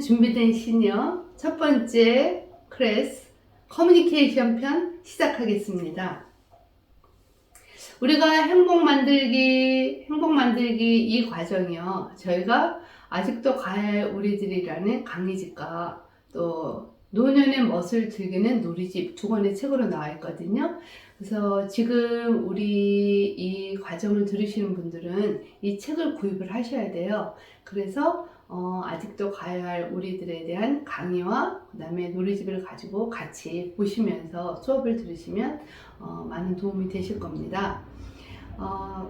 준비된 시니어 첫 번째 클래스 커뮤니케이션 편 시작하겠습니다. 우리가 행복 만들기 이 과정이요. 저희가 아직도 가야 할 우리들이라는 강의집과 또 노년의 멋을 즐기는 놀이집 두 권의 책으로 나와 있거든요. 그래서 지금 우리 이 과정을 들으시는 분들은 이 책을 구입을 하셔야 돼요. 그래서 아직도 가야 할 우리들에 대한 강의와 그 다음에 놀이집을 가지고 같이 보시면서 수업을 들으시면 많은 도움이 되실 겁니다.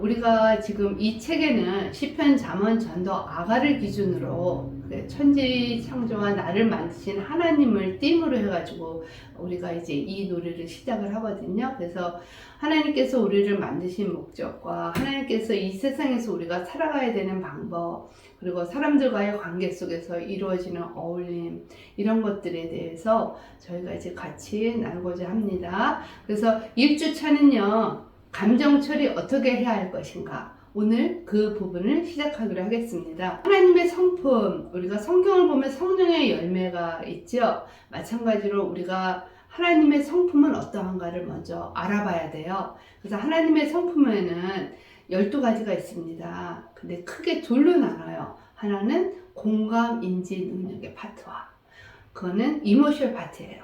우리가 지금 이 책에는 시편, 잠언, 전도, 아가를 기준으로 천지창조와 나를 만드신 하나님을 띠으로 해가지고 우리가 이제 이 놀이를 시작을 하거든요. 그래서 하나님께서 우리를 만드신 목적과 하나님께서 이 세상에서 우리가 살아가야 되는 방법, 그리고 사람들과의 관계 속에서 이루어지는 어울림, 이런 것들에 대해서 저희가 이제 같이 나누고자 합니다. 그래서 1주차는요, 감정 처리 어떻게 해야 할 것인가, 오늘 그 부분을 시작하기로 하겠습니다. 하나님의 성품, 우리가 성경을 보면 성령의 열매가 있죠. 마찬가지로 우리가 하나님의 성품은 어떠한가를 먼저 알아봐야 돼요. 그래서 하나님의 성품에는 12가지가 있습니다. 근데 크게 둘로 나눠요. 하나는 공감, 인지, 능력의 파트와, 그거는 이모셜 파트예요.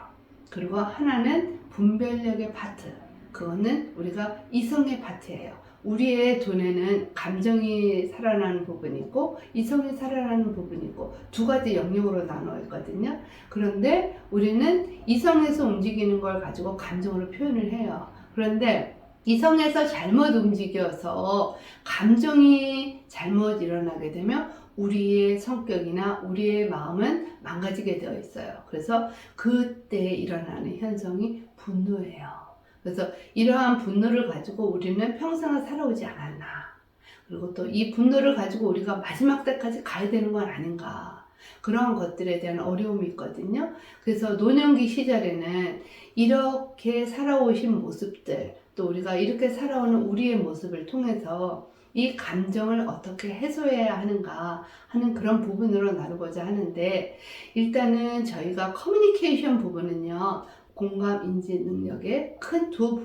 그리고 하나는 분별력의 파트, 그거는 우리가 이성의 파트예요. 우리의 두뇌는 감정이 살아나는 부분이 있고 이성이 살아나는 부분이 있고 두 가지 영역으로 나눠 있거든요. 그런데 우리는 이성에서 움직이는 걸 가지고 감정으로 표현을 해요. 그런데 이성에서 잘못 움직여서 감정이 잘못 일어나게 되면 우리의 성격이나 우리의 마음은 망가지게 되어 있어요. 그래서 그때 일어나는 현상이 분노예요. 그래서 이러한 분노를 가지고 우리는 평생을 살아오지 않았나, 그리고 또 이 분노를 가지고 우리가 마지막 때까지 가야 되는 건 아닌가, 그런 것들에 대한 어려움이 있거든요. 그래서 노년기 시절에는 이렇게 살아오신 모습들, 또 우리가 이렇게 살아오는 우리의 모습을 통해서 이 감정을 어떻게 해소해야 하는가 하는 그런 부분으로 나누고자 하는데, 일단은 저희가 커뮤니케이션 부분은요, 공감, 인지, 능력의 큰 두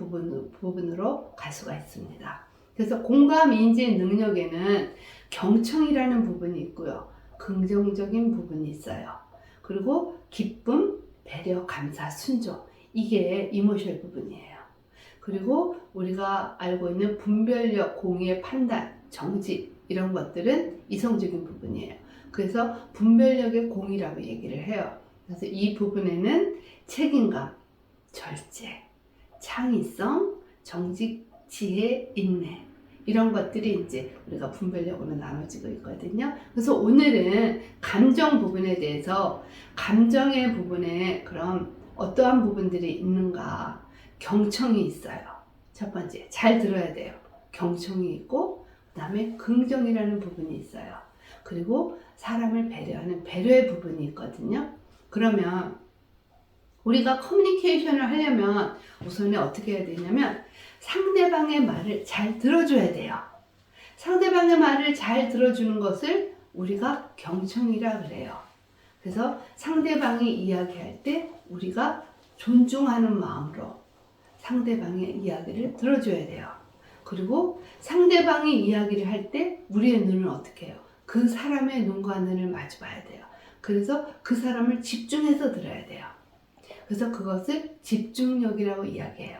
부분으로 갈 수가 있습니다. 그래서 공감, 인지, 능력에는 경청이라는 부분이 있고요, 긍정적인 부분이 있어요. 그리고 기쁨, 배려, 감사, 순종, 이게 이모셜 부분이에요. 그리고 우리가 알고 있는 분별력, 공의 판단, 정직, 이런 것들은 이성적인 부분이에요. 그래서 분별력의 공이라고 얘기를 해요. 그래서 이 부분에는 책임감, 절제, 창의성, 정직, 지혜, 인내, 이런 것들이 이제 우리가 분별력으로 나눠지고 있거든요. 그래서 오늘은 감정 부분에 대해서, 감정의 부분에 그럼 어떠한 부분들이 있는가, 경청이 있어요. 첫 번째, 잘 들어야 돼요. 경청이 있고, 그 다음에 긍정이라는 부분이 있어요. 그리고 사람을 배려하는 배려의 부분이 있거든요. 그러면 우리가 커뮤니케이션을 하려면 우선에 어떻게 해야 되냐면 상대방의 말을 잘 들어줘야 돼요. 상대방의 말을 잘 들어주는 것을 우리가 경청이라 그래요. 그래서 상대방이 이야기할 때 우리가 존중하는 마음으로 상대방의 이야기를 들어줘야 돼요. 그리고 상대방이 이야기를 할 때 우리의 눈은 어떻게 해요? 그 사람의 눈과 눈을 마주 봐야 돼요. 그래서 그 사람을 집중해서 들어야 돼요. 그래서 그것을 집중력이라고 이야기해요.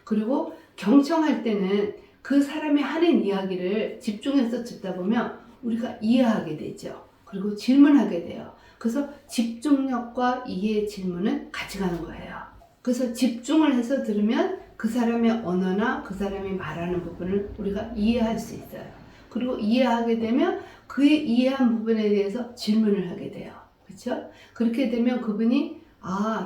그리고 경청할 때는 그 사람이 하는 이야기를 집중해서 듣다 보면 우리가 이해하게 되죠. 그리고 질문하게 돼요. 그래서 집중력과 이해의 질문은 같이 가는 거예요. 그래서 집중을 해서 들으면 그 사람의 언어나 그 사람이 말하는 부분을 우리가 이해할 수 있어요. 그리고 이해하게 되면 그의 이해한 부분에 대해서 질문을 하게 돼요. 그렇죠? 그렇게 되면 그분이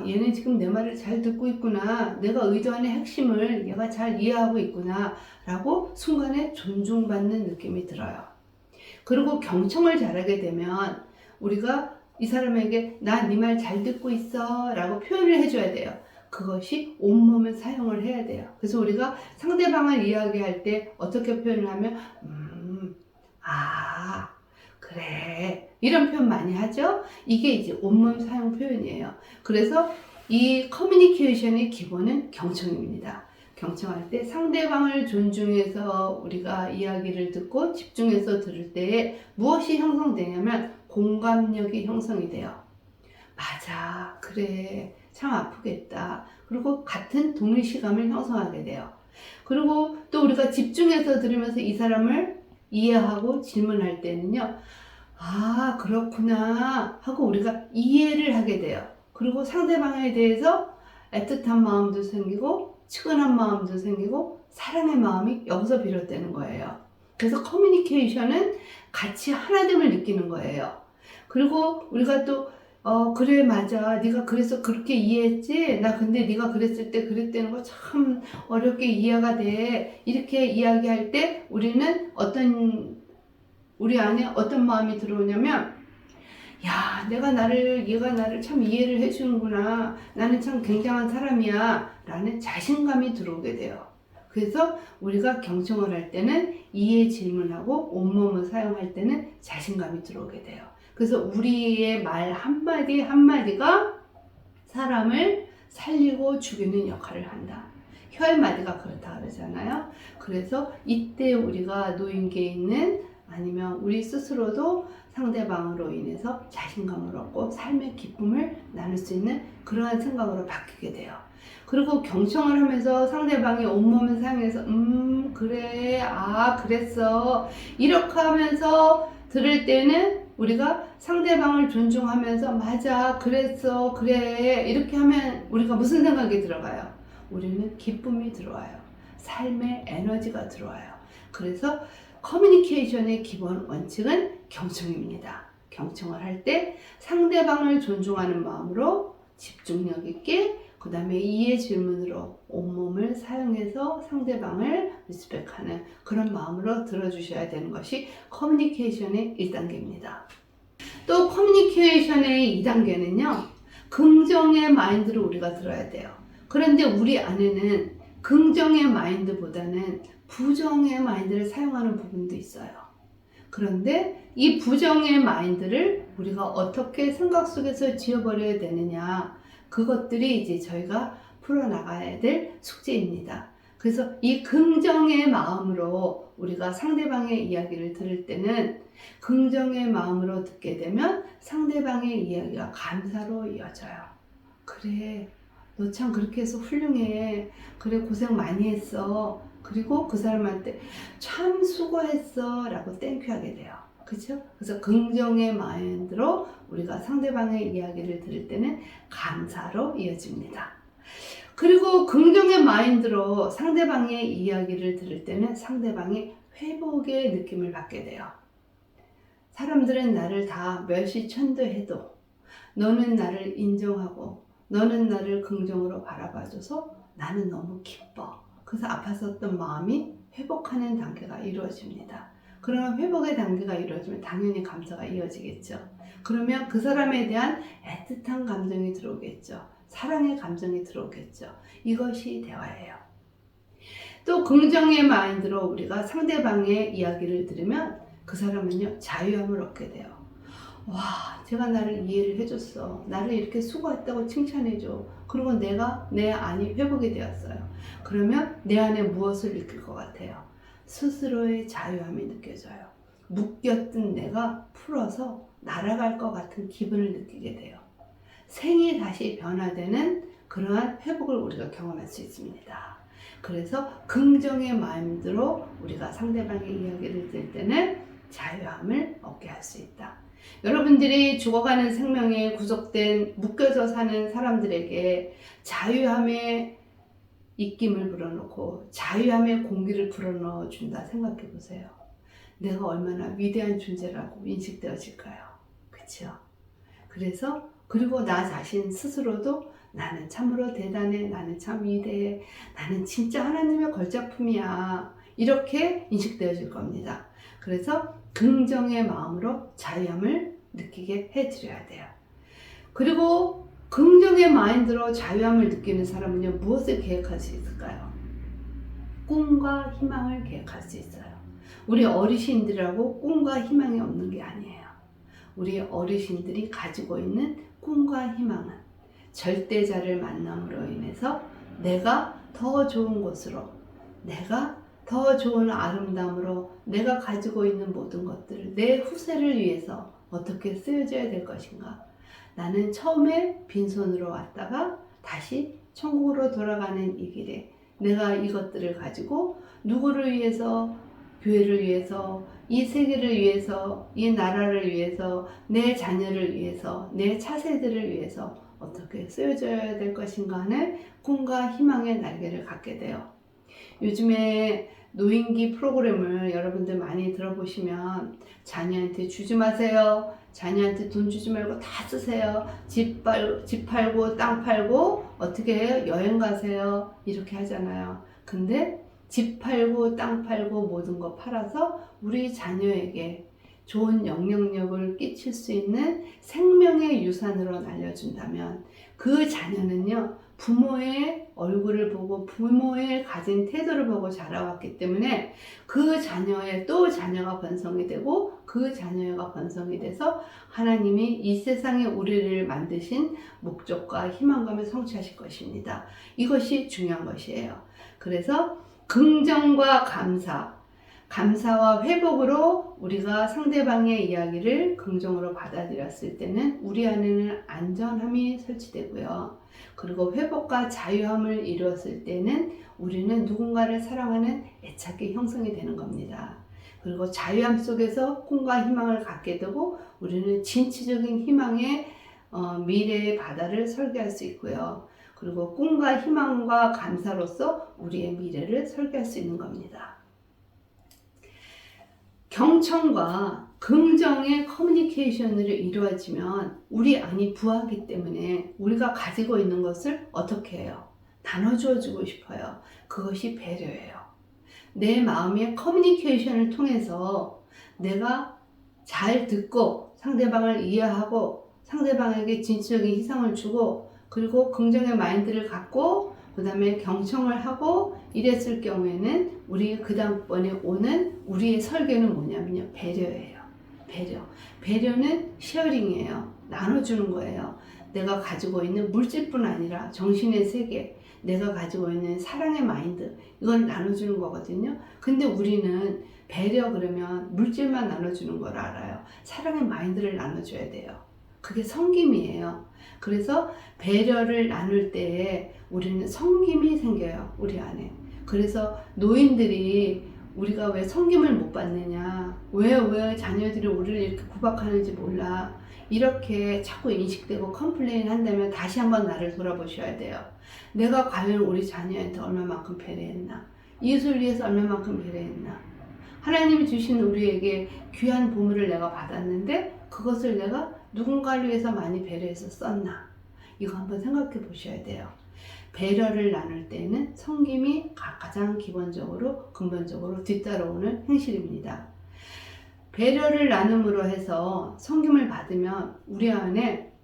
얘는 지금 내 말을 잘 듣고 있구나, 내가 의도하는 핵심을 얘가 잘 이해하고 있구나 라고 순간에 존중받는 느낌이 들어요. 그리고 경청을 잘하게 되면 우리가 이 사람에게 나 네 말 잘 듣고 있어 라고 표현을 해줘야 돼요. 그것이 온몸을 사용을 해야 돼요. 그래서 우리가 상대방을 이야기할 때 어떻게 표현을 하면 그래, 이런 표현 많이 하죠. 이게 이제 온몸 사용 표현이에요. 그래서 이 커뮤니케이션의 기본은 경청입니다. 경청할 때 상대방을 존중해서 우리가 이야기를 듣고 집중해서 들을 때에 무엇이 형성되냐면 공감력이 형성이 돼요. 맞아, 그래, 참 아프겠다. 그리고 같은 동일시감을 형성하게 돼요. 그리고 또 우리가 집중해서 들으면서 이 사람을 이해하고 질문할 때는요, 아, 그렇구나 하고 우리가 이해를 하게 돼요. 그리고 상대방에 대해서 애틋한 마음도 생기고 측은한 마음도 생기고 사랑의 마음이 여기서 비롯되는 거예요. 그래서 커뮤니케이션은 같이 하나됨을 느끼는 거예요. 그리고 우리가 또 그래, 맞아, 네가 그래서 그렇게 이해했지? 나 근데 네가 그랬을 때 그랬다는 거 참 어렵게 이해가 돼. 이렇게 이야기할 때 우리는 우리 안에 어떤 마음이 들어오냐면, 야, 얘가 나를 참 이해를 해주는구나. 나는 참 굉장한 사람이야. 라는 자신감이 들어오게 돼요. 그래서 우리가 경청을 할 때는 이해 질문하고 온몸을 사용할 때는 자신감이 들어오게 돼요. 그래서 우리의 말 한마디 한마디가 사람을 살리고 죽이는 역할을 한다. 혀의 마디가 그렇다 그러잖아요. 그래서 이때 우리가 노인계에 있는 아니면 우리 스스로도 상대방으로 인해서 자신감을 얻고 삶의 기쁨을 나눌 수 있는 그러한 생각으로 바뀌게 돼요. 그리고 경청을 하면서 상대방이 온몸을 사용해서 그래, 아, 그랬어, 이렇게 하면서 들을 때는 우리가 상대방을 존중하면서 맞아, 그랬어, 그래, 이렇게 하면 우리가 무슨 생각이 들어가요? 우리는 기쁨이 들어와요. 삶의 에너지가 들어와요. 그래서 커뮤니케이션의 기본 원칙은 경청입니다. 경청을 할 때 상대방을 존중하는 마음으로 집중력 있게, 그 다음에 이해 질문으로 온몸을 사용해서 상대방을 리스펙하는 그런 마음으로 들어주셔야 되는 것이 커뮤니케이션의 1단계입니다. 또 커뮤니케이션의 2단계는요, 긍정의 마인드를 우리가 들어야 돼요. 그런데 우리 안에는 긍정의 마인드보다는 부정의 마인드를 사용하는 부분도 있어요. 그런데 이 부정의 마인드를 우리가 어떻게 생각 속에서 지워버려야 되느냐, 그것들이 이제 저희가 풀어나가야 될 숙제입니다. 그래서 이 긍정의 마음으로 우리가 상대방의 이야기를 들을 때는 긍정의 마음으로 듣게 되면 상대방의 이야기가 감사로 이어져요. 그래, 너 참 그렇게 해서 훌륭해. 그래, 고생 많이 했어. 그리고 그 사람한테 참 수고했어 라고 땡큐 하게 돼요. 그렇죠? 그래서 긍정의 마인드로 우리가 상대방의 이야기를 들을 때는 감사로 이어집니다. 그리고 긍정의 마인드로 상대방의 이야기를 들을 때는 상대방이 회복의 느낌을 받게 돼요. 사람들은 나를 다 멸시천도해도 너는 나를 인정하고 너는 나를 긍정으로 바라봐줘서 나는 너무 기뻐. 그래서 아팠었던 마음이 회복하는 단계가 이루어집니다. 그러면 회복의 단계가 이루어지면 당연히 감사가 이어지겠죠. 그러면 그 사람에 대한 애틋한 감정이 들어오겠죠. 사랑의 감정이 들어오겠죠. 이것이 대화예요. 또 긍정의 마인드로 우리가 상대방의 이야기를 들으면 그 사람은요, 자유함을 얻게 돼요. 와, 제가 나를 이해를 해줬어. 나를 이렇게 수고했다고 칭찬해줘. 그리고 내가 내 안이 회복이 되었어요. 그러면 내 안에 무엇을 느낄 것 같아요? 스스로의 자유함이 느껴져요. 묶였던 내가 풀어서 날아갈 것 같은 기분을 느끼게 돼요. 생이 다시 변화되는 그러한 회복을 우리가 경험할 수 있습니다. 그래서 긍정의 마인드로 우리가 상대방의 이야기를 들을 때는 자유함을 얻게 할 수 있다. 여러분들이 죽어가는 생명에 구속된 묶여져 사는 사람들에게 자유함의 입김을 불어넣고 자유함의 공기를 불어넣어 준다 생각해 보세요. 내가 얼마나 위대한 존재라고 인식되어질까요? 그렇죠? 그래서 그리고 나 자신 스스로도 나는 참으로 대단해, 나는 참 위대해, 나는 진짜 하나님의 걸작품이야, 이렇게 인식되어질 겁니다. 그래서 긍정의 마음으로 자유함을 느끼게 해드려야 돼요. 그리고 긍정의 마인드로 자유함을 느끼는 사람은요, 무엇을 계획할 수 있을까요? 꿈과 희망을 계획할 수 있어요. 우리 어르신들하고 꿈과 희망이 없는 게 아니에요. 우리 어르신들이 가지고 있는 꿈과 희망은 절대자를 만남으로 인해서 내가 더 좋은 곳으로, 내가 더 좋은 아름다움으로 내가 가지고 있는 모든 것들을 내 후세를 위해서 어떻게 쓰여져야 될 것인가. 나는 처음에 빈손으로 왔다가 다시 천국으로 돌아가는 이 길에 내가 이것들을 가지고 누구를 위해서, 교회를 위해서, 이 세계를 위해서, 이 나라를 위해서, 내 자녀를 위해서, 내 차세들을 위해서 어떻게 쓰여져야 될 것인가 하는 꿈과 희망의 날개를 갖게 돼요. 요즘에 노인기 프로그램을 여러분들 많이 들어보시면 자녀한테 주지 마세요. 자녀한테 돈 주지 말고 다 쓰세요. 집 팔고 땅 팔고 어떻게 해요? 여행 가세요. 이렇게 하잖아요. 근데 집 팔고 땅 팔고 모든 거 팔아서 우리 자녀에게 좋은 영향력을 끼칠 수 있는 생명의 유산으로 날려준다면 그 자녀는요, 부모의 얼굴을 보고 부모의 가진 태도를 보고 자라왔기 때문에 그 자녀의 또 자녀가 번성이 되고 그 자녀가 번성이 돼서 하나님이 이 세상에 우리를 만드신 목적과 희망감을 성취하실 것입니다. 이것이 중요한 것이에요. 그래서 긍정과 감사와 회복으로 우리가 상대방의 이야기를 긍정으로 받아들였을 때는 우리 안에는 안전함이 설치되고요. 그리고 회복과 자유함을 이루었을 때는 우리는 누군가를 사랑하는 애착이 형성이 되는 겁니다. 그리고 자유함 속에서 꿈과 희망을 갖게 되고 우리는 진취적인 희망의 미래의 바다를 설계할 수 있고요. 그리고 꿈과 희망과 감사로서 우리의 미래를 설계할 수 있는 겁니다. 경청과 긍정의 커뮤니케이션으로 이루어지면 우리 안이 부하기 때문에 우리가 가지고 있는 것을 어떻게 해요? 나눠주어 주고 싶어요. 그것이 배려예요. 내 마음의 커뮤니케이션을 통해서 내가 잘 듣고 상대방을 이해하고 상대방에게 진취적인 희생을 주고 그리고 긍정의 마인드를 갖고 그 다음에 경청을 하고 이랬을 경우에는 우리 그 다음번에 오는 우리의 설계는 뭐냐면요, 배려예요. 배려는 쉐어링이에요. 나눠주는 거예요. 내가 가지고 있는 물질뿐 아니라 정신의 세계, 내가 가지고 있는 사랑의 마인드, 이걸 나눠주는 거거든요. 근데 우리는 배려 그러면 물질만 나눠주는 걸 알아요. 사랑의 마인드를 나눠줘야 돼요. 그게 섬김이에요. 그래서 배려를 나눌 때에 우리는 섬김이 생겨요, 우리 안에. 그래서 노인들이 우리가 왜 섬김을 못 받느냐, 왜 자녀들이 우리를 이렇게 구박하는지 몰라, 이렇게 자꾸 인식되고 컴플레인 한다면 다시 한번 나를 돌아보셔야 돼요. 내가 과연 우리 자녀한테 얼마만큼 배려했나, 이웃을 위해서 얼마만큼 배려했나. 하나님이 주신 우리에게 귀한 보물을 내가 받았는데 그것을 내가 누군가를 위해서 많이 배려해서 썼나, 이거 한번 생각해 보셔야 돼요. 배려를 나눌 때는 섬김이 가장 기본적으로 근본적으로 뒤따라오는 행실입니다. 배려를 나눔으로 해서 섬김을 받으면 우리 안에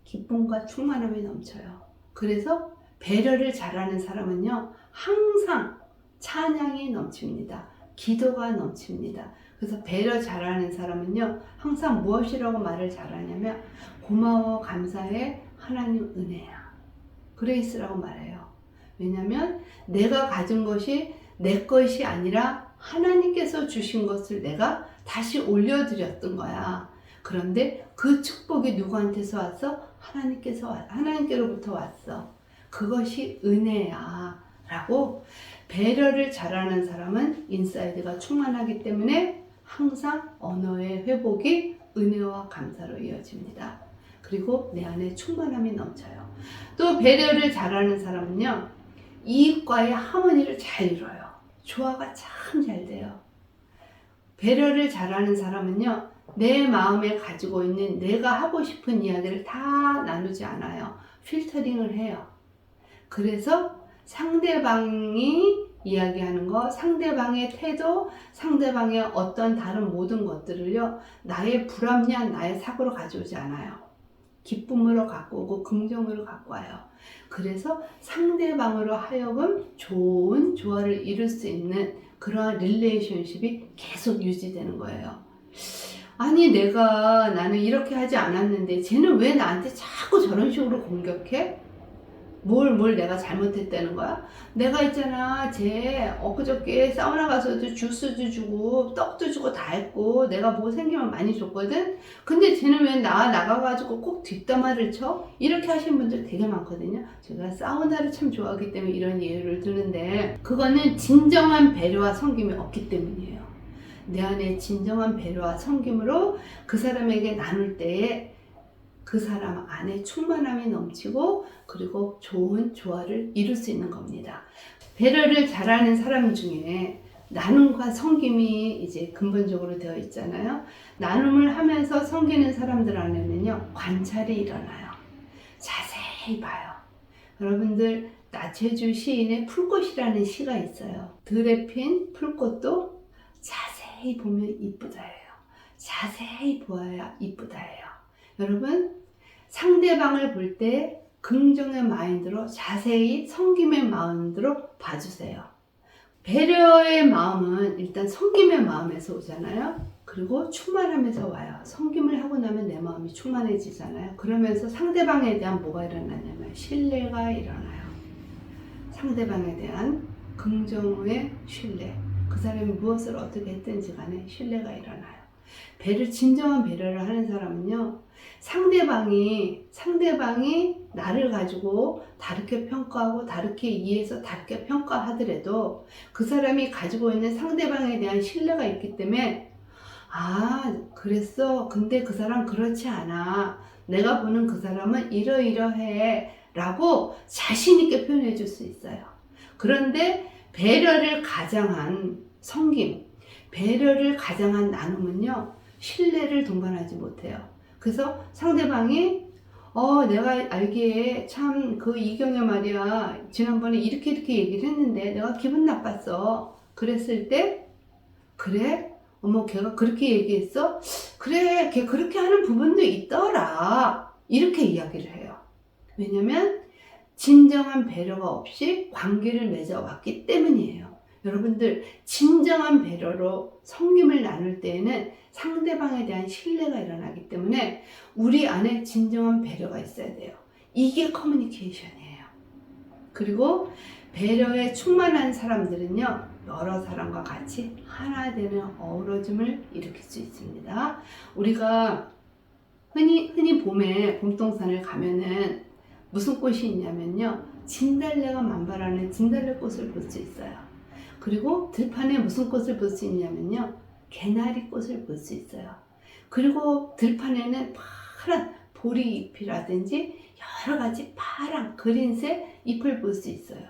기쁨과 충만함이 넘쳐요. 그래서 배려를 잘하는 사람은요, 항상 찬양이 넘칩니다. 기도가 넘칩니다. 그래서 배려 잘하는 사람은요, 항상 무엇이라고 말을 잘하냐면 고마워, 감사해, 하나님 은혜야, 그레이스라고 말해요. 왜냐하면 내가 가진 것이 내 것이 아니라 하나님께서 주신 것을 내가 다시 올려드렸던 거야. 그런데 그 축복이 누구한테서 왔어? 하나님께로부터 왔어. 그것이 은혜야 라고. 배려를 잘하는 사람은 인사이드가 충만하기 때문에 항상 언어의 회복이 은혜와 감사로 이어집니다. 그리고 내 안에 충만함이 넘쳐요. 또 배려를 잘하는 사람은요, 이익과의 하모니를 잘 이뤄요. 조화가 참 잘 돼요. 배려를 잘하는 사람은요, 내 마음에 가지고 있는 내가 하고 싶은 이야기를 다 나누지 않아요. 필터링을 해요. 그래서 상대방이 이야기하는 거, 상대방의 태도, 상대방의 어떤 다른 모든 것들을요, 나의 불합리한 나의 사고로 가져오지 않아요. 기쁨으로 갖고 오고 긍정으로 갖고 와요. 그래서 상대방으로 하여금 좋은 조화를 이룰 수 있는 그러한 릴레이션십이 계속 유지되는 거예요. 아니 나는 이렇게 하지 않았는데 쟤는 왜 나한테 자꾸 저런 식으로 공격해? 뭘 내가 잘못했다는 거야? 내가 있잖아, 쟤 엊그저께 사우나 가서도 주스도 주고 떡도 주고 다 했고 내가 뭐 생기면 많이 줬거든? 근데 쟤는 왜 나가가지고 꼭 뒷담화를 쳐? 이렇게 하시는 분들 되게 많거든요. 제가 사우나를 참 좋아하기 때문에 이런 예를 드는데, 그거는 진정한 배려와 섬김이 없기 때문이에요. 내 안에 진정한 배려와 섬김으로 그 사람에게 나눌 때에 그 사람 안에 충만함이 넘치고 그리고 좋은 조화를 이룰 수 있는 겁니다. 배려를 잘하는 사람 중에 나눔과 섬김이 이제 근본적으로 되어 있잖아요. 나눔을 하면서 섬기는 사람들 안에는요, 관찰이 일어나요. 자세히 봐요. 여러분들, 나체주 시인의 풀꽃이라는 시가 있어요. 들에 핀 풀꽃도 자세히 보면 이쁘다예요. 자세히 보아야 이쁘다예요. 여러분, 상대방을 볼 때 긍정의 마인드로, 자세히 섬김의 마음으로 봐주세요. 배려의 마음은 일단 섬김의 마음에서 오잖아요. 그리고 충만함에서 와요. 섬김을 하고 나면 내 마음이 충만해지잖아요. 그러면서 상대방에 대한 뭐가 일어나냐면 신뢰가 일어나요. 상대방에 대한 긍정의 신뢰. 그 사람이 무엇을 어떻게 했든지 간에 신뢰가 일어나요. 진정한 배려를 하는 사람은요, 상대방이 나를 가지고 다르게 평가하고 다르게 이해해서 다르게 평가하더라도 그 사람이 가지고 있는 상대방에 대한 신뢰가 있기 때문에, 아, 그랬어. 근데 그 사람 그렇지 않아. 내가 보는 그 사람은 이러이러해. 라고 자신있게 표현해 줄 수 있어요. 그런데 배려를 가장한 섬김, 배려를 가장한 나눔은요, 신뢰를 동반하지 못해요. 그래서 상대방이 내가 알기에 참 그 이경이 말이야, 지난번에 이렇게 얘기를 했는데 내가 기분 나빴어. 그랬을 때, 그래? 어머, 걔가 그렇게 얘기했어? 그래, 걔 그렇게 하는 부분도 있더라. 이렇게 이야기를 해요. 왜냐면 진정한 배려가 없이 관계를 맺어왔기 때문이에요. 여러분들, 진정한 배려로 섬김을 나눌 때에는 상대방에 대한 신뢰가 일어나기 때문에 우리 안에 진정한 배려가 있어야 돼요. 이게 커뮤니케이션이에요. 그리고 배려에 충만한 사람들은요, 여러 사람과 같이 하나 되는 어우러짐을 일으킬 수 있습니다. 우리가 흔히 봄에 봄동산을 가면은 무슨 꽃이 있냐면요, 진달래가 만발하는 진달래꽃을 볼 수 있어요. 그리고 들판에 무슨 꽃을 볼 수 있냐면요, 개나리 꽃을 볼 수 있어요. 그리고 들판에는 파란 보리잎이라든지 여러 가지 파란 그린색 잎을 볼 수 있어요.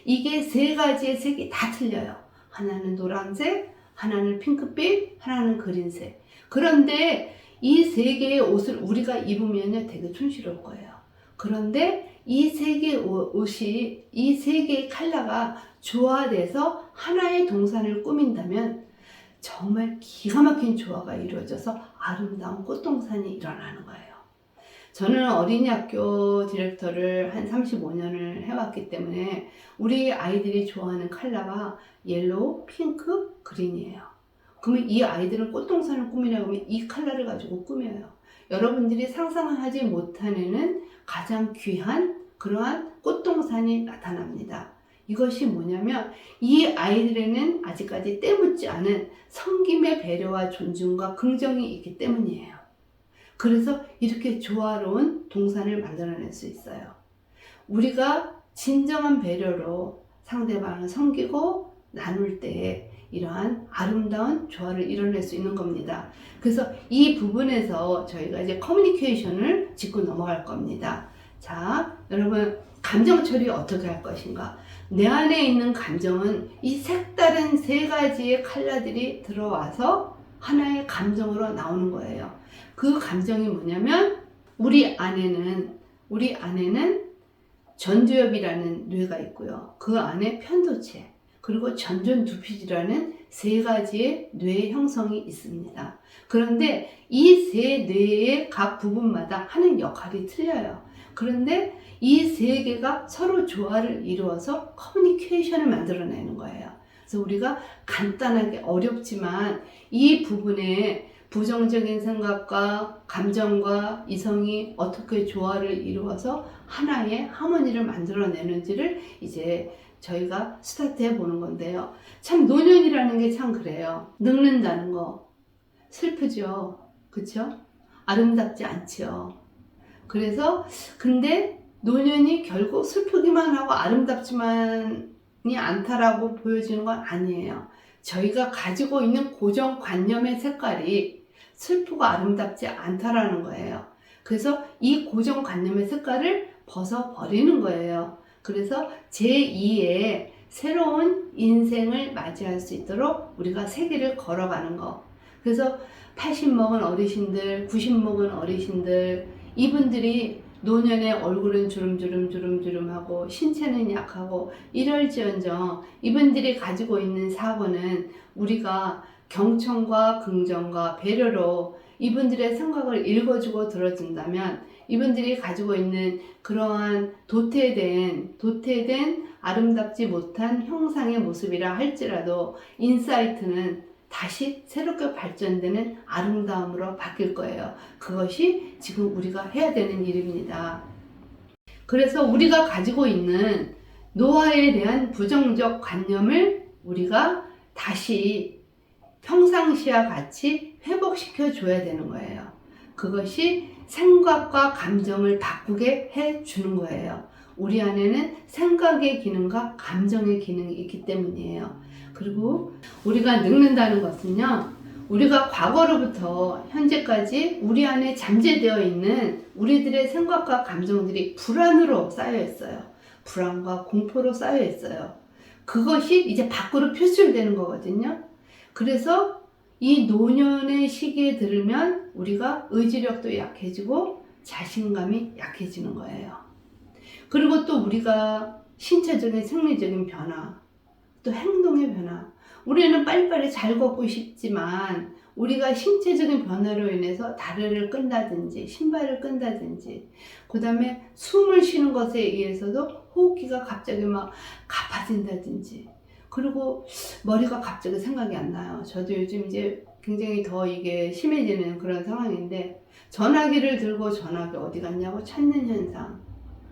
이게 세 가지의 색이 다 틀려요. 하나는 노란색, 하나는 핑크빛, 하나는 그린색. 그런데 이 세 개의 옷을 우리가 입으면 되게 촌스러울 거예요. 그런데 이 세 개의 옷이, 이 세 개의 컬러가 조화돼서 하나의 동산을 꾸민다면 정말 기가 막힌 조화가 이루어져서 아름다운 꽃동산이 일어나는 거예요. 저는 어린이학교 디렉터를 한 35년을 해왔기 때문에 우리 아이들이 좋아하는 컬러가 옐로우, 핑크, 그린이에요. 그러면 이 아이들은 꽃동산을 꾸미려고 하면 이 컬러를 가지고 꾸며요. 여러분들이 상상하지 못하는 가장 귀한 그러한 꽃동산이 나타납니다. 이것이 뭐냐면 이 아이들에는 아직까지 때묻지 않은 섬김의 배려와 존중과 긍정이 있기 때문이에요. 그래서 이렇게 조화로운 동산을 만들어낼 수 있어요. 우리가 진정한 배려로 상대방을 섬기고 나눌 때에 이러한 아름다운 조화를 이뤄낼 수 있는 겁니다. 그래서 이 부분에서 저희가 이제 커뮤니케이션을 짚고 넘어갈 겁니다. 자, 여러분, 감정 처리 어떻게 할 것인가? 내 안에 있는 감정은 이 색다른 세 가지의 컬러들이 들어와서 하나의 감정으로 나오는 거예요. 그 감정이 뭐냐면 우리 안에는 전두엽이라는 뇌가 있고요. 그 안에 편도체, 그리고 전전두피라는 세 가지의 뇌 형성이 있습니다. 그런데 이 세 뇌의 각 부분마다 하는 역할이 틀려요. 그런데 이 세 개가 서로 조화를 이루어서 커뮤니케이션을 만들어내는 거예요. 그래서 우리가 간단하게, 어렵지만 이 부분에 부정적인 생각과 감정과 이성이 어떻게 조화를 이루어서 하나의 하모니를 만들어내는지를 이제 저희가 스타트해 보는 건데요. 참 노년이라는 게 참 그래요. 늙는다는 거 슬프죠. 그쵸? 아름답지 않죠. 그래서 근데 노년이 결국 슬프기만 하고 아름답지만이 않다라고 보여지는 건 아니에요. 저희가 가지고 있는 고정관념의 색깔이 슬프고 아름답지 않다라는 거예요. 그래서 이 고정관념의 색깔을 벗어버리는 거예요. 그래서 제2의 새로운 인생을 맞이할 수 있도록 우리가 세계를 걸어가는 거. 그래서 80 먹은 어르신들, 90 먹은 어르신들, 이분들이 노년에 얼굴은 주름주름하고 신체는 약하고 이럴지언정 이분들이 가지고 있는 사고는 우리가 경청과 긍정과 배려로 이분들의 생각을 읽어주고 들어준다면 이분들이 가지고 있는 그러한 도태된 아름답지 못한 형상의 모습이라 할지라도 인사이트는 다시 새롭게 발전되는 아름다움으로 바뀔 거예요. 그것이 지금 우리가 해야 되는 일입니다. 그래서 우리가 가지고 있는 노화에 대한 부정적 관념을 우리가 다시 평상시와 같이 회복시켜 줘야 되는 거예요. 그것이 생각과 감정을 바꾸게 해 주는 거예요. 우리 안에는 생각의 기능과 감정의 기능이 있기 때문이에요. 그리고 우리가 늙는다는 것은요, 우리가 과거로부터 현재까지 우리 안에 잠재되어 있는 우리들의 생각과 감정들이 불안으로 쌓여 있어요. 불안과 공포로 쌓여 있어요. 그것이 이제 밖으로 표출되는 거거든요. 그래서 이 노년의 시기에 들으면 우리가 의지력도 약해지고 자신감이 약해지는 거예요. 그리고 또 우리가 신체적인 생리적인 변화, 또 행동의 변화. 우리는 빨리빨리 잘 걷고 싶지만 우리가 신체적인 변화로 인해서 다리를 끈다든지 신발을 끈다든지 그 다음에 숨을 쉬는 것에 의해서도 호흡기가 갑자기 막 가파진다든지 그리고 머리가 갑자기 생각이 안 나요. 저도 요즘 이제 굉장히 더 이게 심해지는 그런 상황인데 전화기를 들고 전화기 어디 갔냐고 찾는 현상.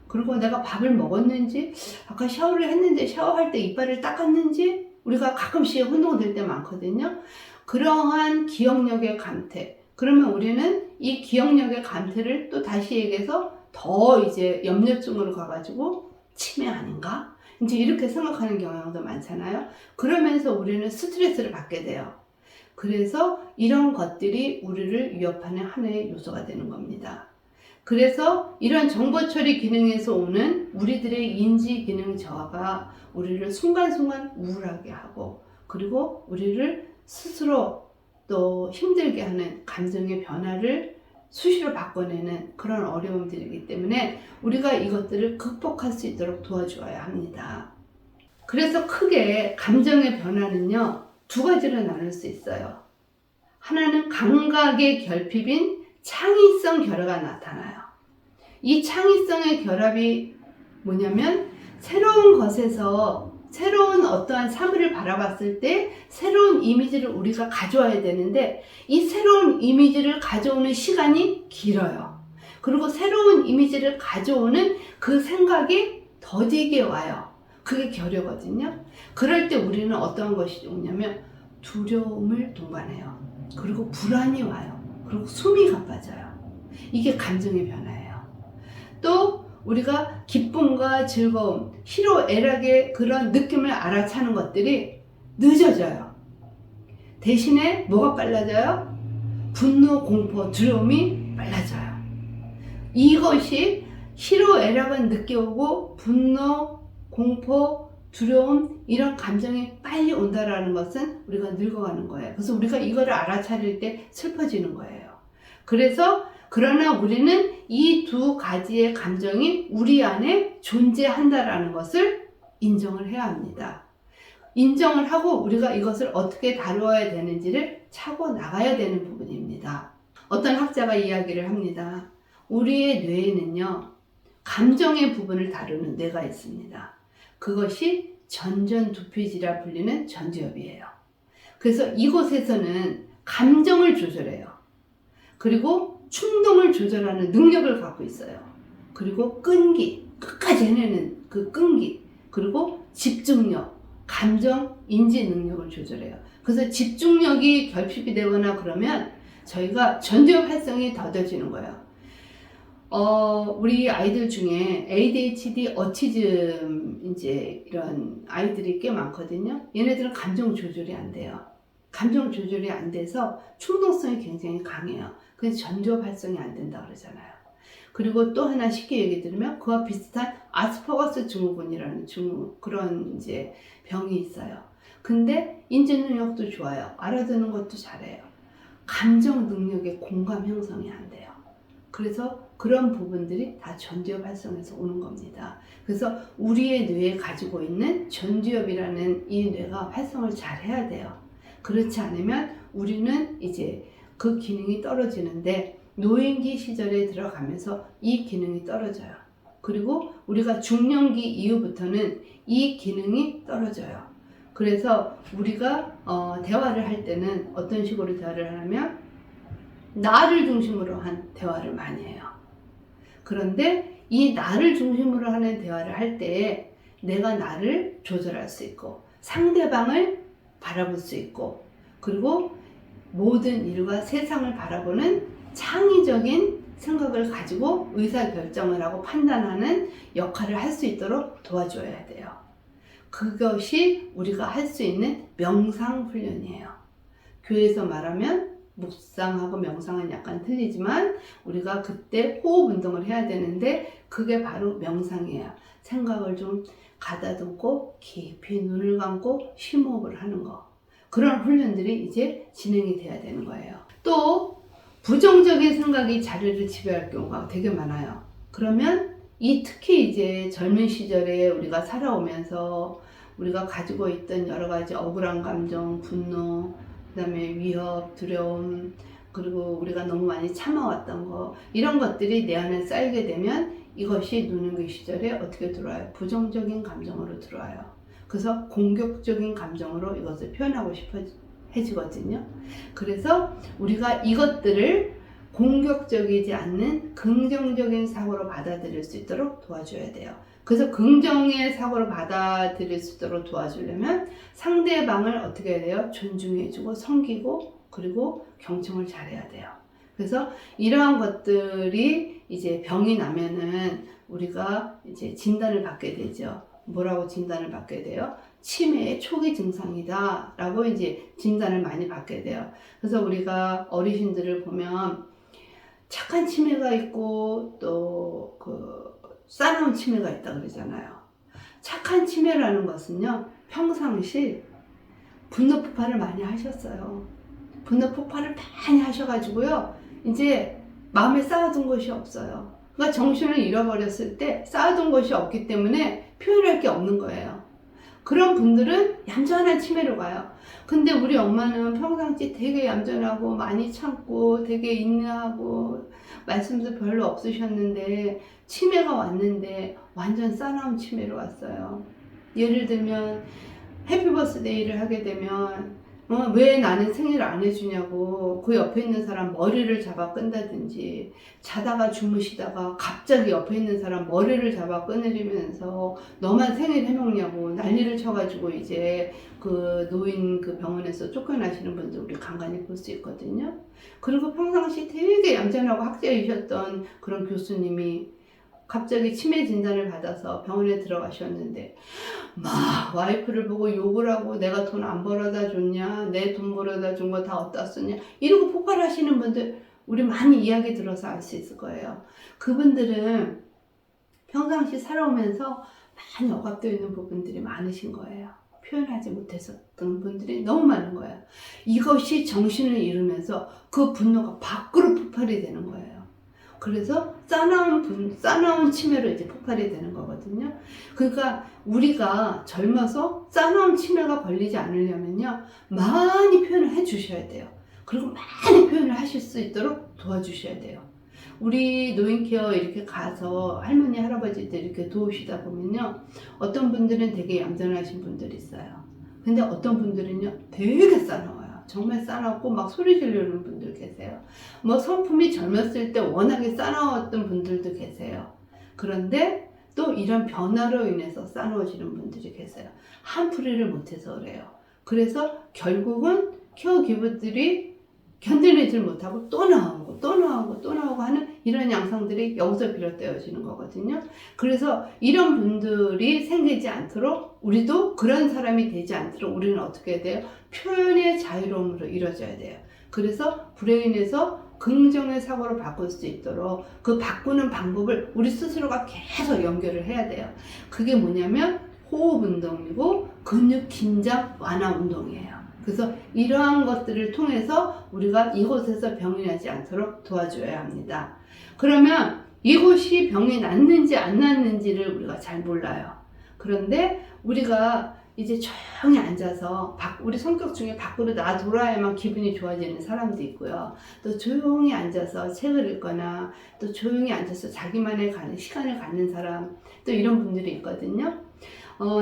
그리고 내가 밥을 먹었는지 아까 샤워를 했는데 샤워할 때 이빨을 닦았는지 우리가 가끔씩 혼동될 때 많거든요. 그러한 기억력의 감퇴. 그러면 우리는 이 기억력의 감퇴를 또 다시 얘기해서 더 이제 염려증으로 가가지고 치매 아닌가? 이제 이렇게 생각하는 경향도 많잖아요. 그러면서 우리는 스트레스를 받게 돼요. 그래서 이런 것들이 우리를 위협하는 하나의 요소가 되는 겁니다. 그래서 이런 정보 처리 기능에서 오는 우리들의 인지 기능 저하가 우리를 순간순간 우울하게 하고 그리고 우리를 스스로 또 힘들게 하는 감정의 변화를 수시로 바꿔내는 그런 어려움들이기 때문에 우리가 이것들을 극복할 수 있도록 도와주어야 합니다. 그래서 크게 감정의 변화는요, 두 가지로 나눌 수 있어요. 하나는 감각의 결핍인 창의성 결여가 나타나요. 이 창의성의 결합이 뭐냐면 새로운 것에서 새로운 어떠한 사물을 바라봤을 때 새로운 이미지를 우리가 가져와야 되는데 이 새로운 이미지를 가져오는 시간이 길어요. 그리고 새로운 이미지를 가져오는 그 생각이 더디게 와요. 그게 결여거든요. 그럴 때 우리는 어떤 것이 오냐면 두려움을 동반해요. 그리고 불안이 와요. 그리고 숨이 가빠져요. 이게 감정의 변화예요. 또 우리가 기쁨과 즐거움, 희로애락의 그런 느낌을 알아차는 것들이 늦어져요. 대신에 뭐가 빨라져요? 분노, 공포, 두려움이 빨라져요. 이것이 희로애락은 늦게 오고 분노, 공포, 두려움 이런 감정이 빨리 온다라는 것은 우리가 늙어가는 거예요. 그래서 우리가 이거를 알아차릴 때 슬퍼지는 거예요. 그래서 그러나 우리는 이 두 가지의 감정이 우리 안에 존재한다라는 것을 인정을 해야 합니다. 인정을 하고 우리가 이것을 어떻게 다루어야 되는지를 차고 나가야 되는 부분입니다. 어떤 학자가 이야기를 합니다. 우리의 뇌에는요, 감정의 부분을 다루는 뇌가 있습니다. 그것이 전전두피지라 불리는 전두엽이에요. 그래서 이곳에서는 감정을 조절해요. 그리고 충동을 조절하는 능력을 갖고 있어요. 그리고 끈기, 끝까지 해내는 그 끈기, 그리고 집중력, 감정, 인지 능력을 조절해요. 그래서 집중력이 결핍이 되거나 그러면 저희가 전두엽 활성이 더뎌지는 거예요. 우리 아이들 중에 ADHD, 어티즘 이제 이런 아이들이 꽤 많거든요. 얘네들은 감정 조절이 안 돼요. 감정 조절이 안 돼서 충동성이 굉장히 강해요. 그래서 전두엽 활성이 안 된다 그러잖아요. 그리고 또 하나 쉽게 얘기 드리면 그와 비슷한 아스퍼거스 증후군이라는 그런 이제 병이 있어요. 근데 인지 능력도 좋아요. 알아듣는 것도 잘해요. 감정 능력의 공감 형성이 안 돼요. 그래서 그런 부분들이 다 전두엽 활성에서 오는 겁니다. 그래서 우리의 뇌에 가지고 있는 전두엽이라는 이 뇌가 활성을 잘 해야 돼요. 그렇지 않으면 우리는 이제 그 기능이 떨어지는데 노인기 시절에 들어가면서 이 기능이 떨어져요. 그리고 우리가 중년기 이후부터는 이 기능이 떨어져요. 그래서 우리가 대화를 할 때는 어떤 식으로 대화를 하냐면 나를 중심으로 한 대화를 많이 해요. 그런데 이 나를 중심으로 하는 대화를 할 때 내가 나를 조절할 수 있고 상대방을 바라볼 수 있고 그리고 모든 일과 세상을 바라보는 창의적인 생각을 가지고 의사결정을 하고 판단하는 역할을 할 수 있도록 도와줘야 돼요. 그것이 우리가 할 수 있는 명상훈련이에요. 교회에서 말하면 묵상하고 명상은 약간 틀리지만 우리가 그때 호흡 운동을 해야 되는데 그게 바로 명상이에요. 생각을 좀 가다듬고 깊이 눈을 감고 심호흡을 하는 거. 그런 훈련들이 이제 진행이 돼야 되는 거예요. 또 부정적인 생각이 자리를 지배할 경우가 되게 많아요. 그러면 특히 이제 젊은 시절에 우리가 살아오면서 우리가 가지고 있던 여러 가지 억울한 감정, 분노, 그 다음에 위협, 두려움, 그리고 우리가 너무 많이 참아왔던 거 이런 것들이 내 안에 쌓이게 되면 이것이 노년기 시절에 어떻게 들어와요? 부정적인 감정으로 들어와요. 그래서 공격적인 감정으로 이것을 표현하고 싶어 해지거든요. 그래서 우리가 이것들을 공격적이지 않는 긍정적인 사고로 받아들일 수 있도록 도와줘야 돼요. 그래서 긍정의 사고를 받아들일 수 있도록 도와주려면 상대방을 어떻게 해야 돼요? 존중해주고 섬기고 그리고 경청을 잘해야 돼요. 그래서 이러한 것들이 이제 병이 나면은 우리가 이제 진단을 받게 되죠. 뭐라고 진단을 받게 돼요? 치매의 초기 증상이다 라고 이제 진단을 많이 받게 돼요. 그래서 우리가 어르신들을 보면 착한 치매가 있고 또 싸나운 치매가 있다 그러잖아요. 착한 치매라는 것은요, 평상시 분노 폭발을 많이 하셨어요. 분노 폭발을 많이 하셔가지고요, 이제 마음에 쌓아둔 것이 없어요. 그러니까 정신을 잃어버렸을 때 쌓아둔 것이 없기 때문에 표현할 게 없는 거예요. 그런 분들은 얌전한 치매로 가요. 근데 우리 엄마는 평상시 되게 얌전하고 많이 참고 되게 인내하고 말씀도 별로 없으셨는데 치매가 왔는데 완전 싸나운 치매로 왔어요. 예를 들면 해피 버스데이를 하게 되면 왜 나는 생일 안 해주냐고 그 옆에 있는 사람 머리를 잡아 끈다든지 자다가 주무시다가 갑자기 옆에 있는 사람 머리를 잡아 끊으면서 너만 생일 해먹냐고 난리를 쳐가지고 이제 그 노인 그 병원에서 쫓겨나시는 분들 우리 간간히 볼 수 있거든요. 그리고 평상시 되게 얌전하고 학자이셨던 그런 교수님이 갑자기 치매 진단을 받아서 병원에 들어가셨는데 막 와이프를 보고 욕을 하고 내가 돈 안 벌어다 줬냐, 내 돈 벌어다 준 거 다 어디다 썼냐 이러고 폭발하시는 분들 우리 많이 이야기 들어서 알 수 있을 거예요. 그분들은 평상시 살아오면서 많이 억압되어 있는 부분들이 많으신 거예요. 표현하지 못했었던 분들이 너무 많은 거예요. 이것이 정신을 잃으면서 그 분노가 밖으로 폭발이 되는 거예요. 그래서 싸나운 치매로 이제 폭발이 되는 거거든요. 그러니까 우리가 젊어서 싸나운 치매가 걸리지 않으려면요, 많이 표현을 해 주셔야 돼요. 그리고 많이 표현을 하실 수 있도록 도와주셔야 돼요. 우리 노인케어 이렇게 가서 할머니, 할아버지들 이렇게 도우시다 보면요, 어떤 분들은 되게 얌전하신 분들이 있어요. 근데 어떤 분들은요, 되게 싸나워요. 정말 싸놨고 막 소리 지르는 분들 계세요. 뭐 성품이 젊었을 때 워낙에 싸나웠던 분들도 계세요. 그런데 또 이런 변화로 인해서 싸놓아지는 분들이 계세요. 한풀이를 못해서 그래요. 그래서 결국은 케어기버들이 견뎌내질 못하고 또 나오고 또 나오고 또 나오고 하는 이런 양상들이 여기서 비롯되어지는 거거든요. 그래서 이런 분들이 생기지 않도록, 우리도 그런 사람이 되지 않도록 우리는 어떻게 해야 돼요? 표현의 자유로움으로 이루어져야 돼요. 그래서 불행인에서 긍정의 사고로 바꿀 수 있도록 그 바꾸는 방법을 우리 스스로가 계속 연결을 해야 돼요. 그게 뭐냐면 호흡 운동이고 근육 긴장 완화 운동이에요. 그래서 이러한 것들을 통해서 우리가 이곳에서 병이 나지 않도록 도와줘야 합니다. 그러면 이곳이 병이 났는지 안 났는지를 우리가 잘 몰라요. 그런데 우리가 이제 조용히 앉아서 우리 성격 중에 밖으로 나돌아야만 기분이 좋아지는 사람도 있고요. 또 조용히 앉아서 책을 읽거나 또 조용히 앉아서 자기만의 시간을 갖는 사람, 또 이런 분들이 있거든요.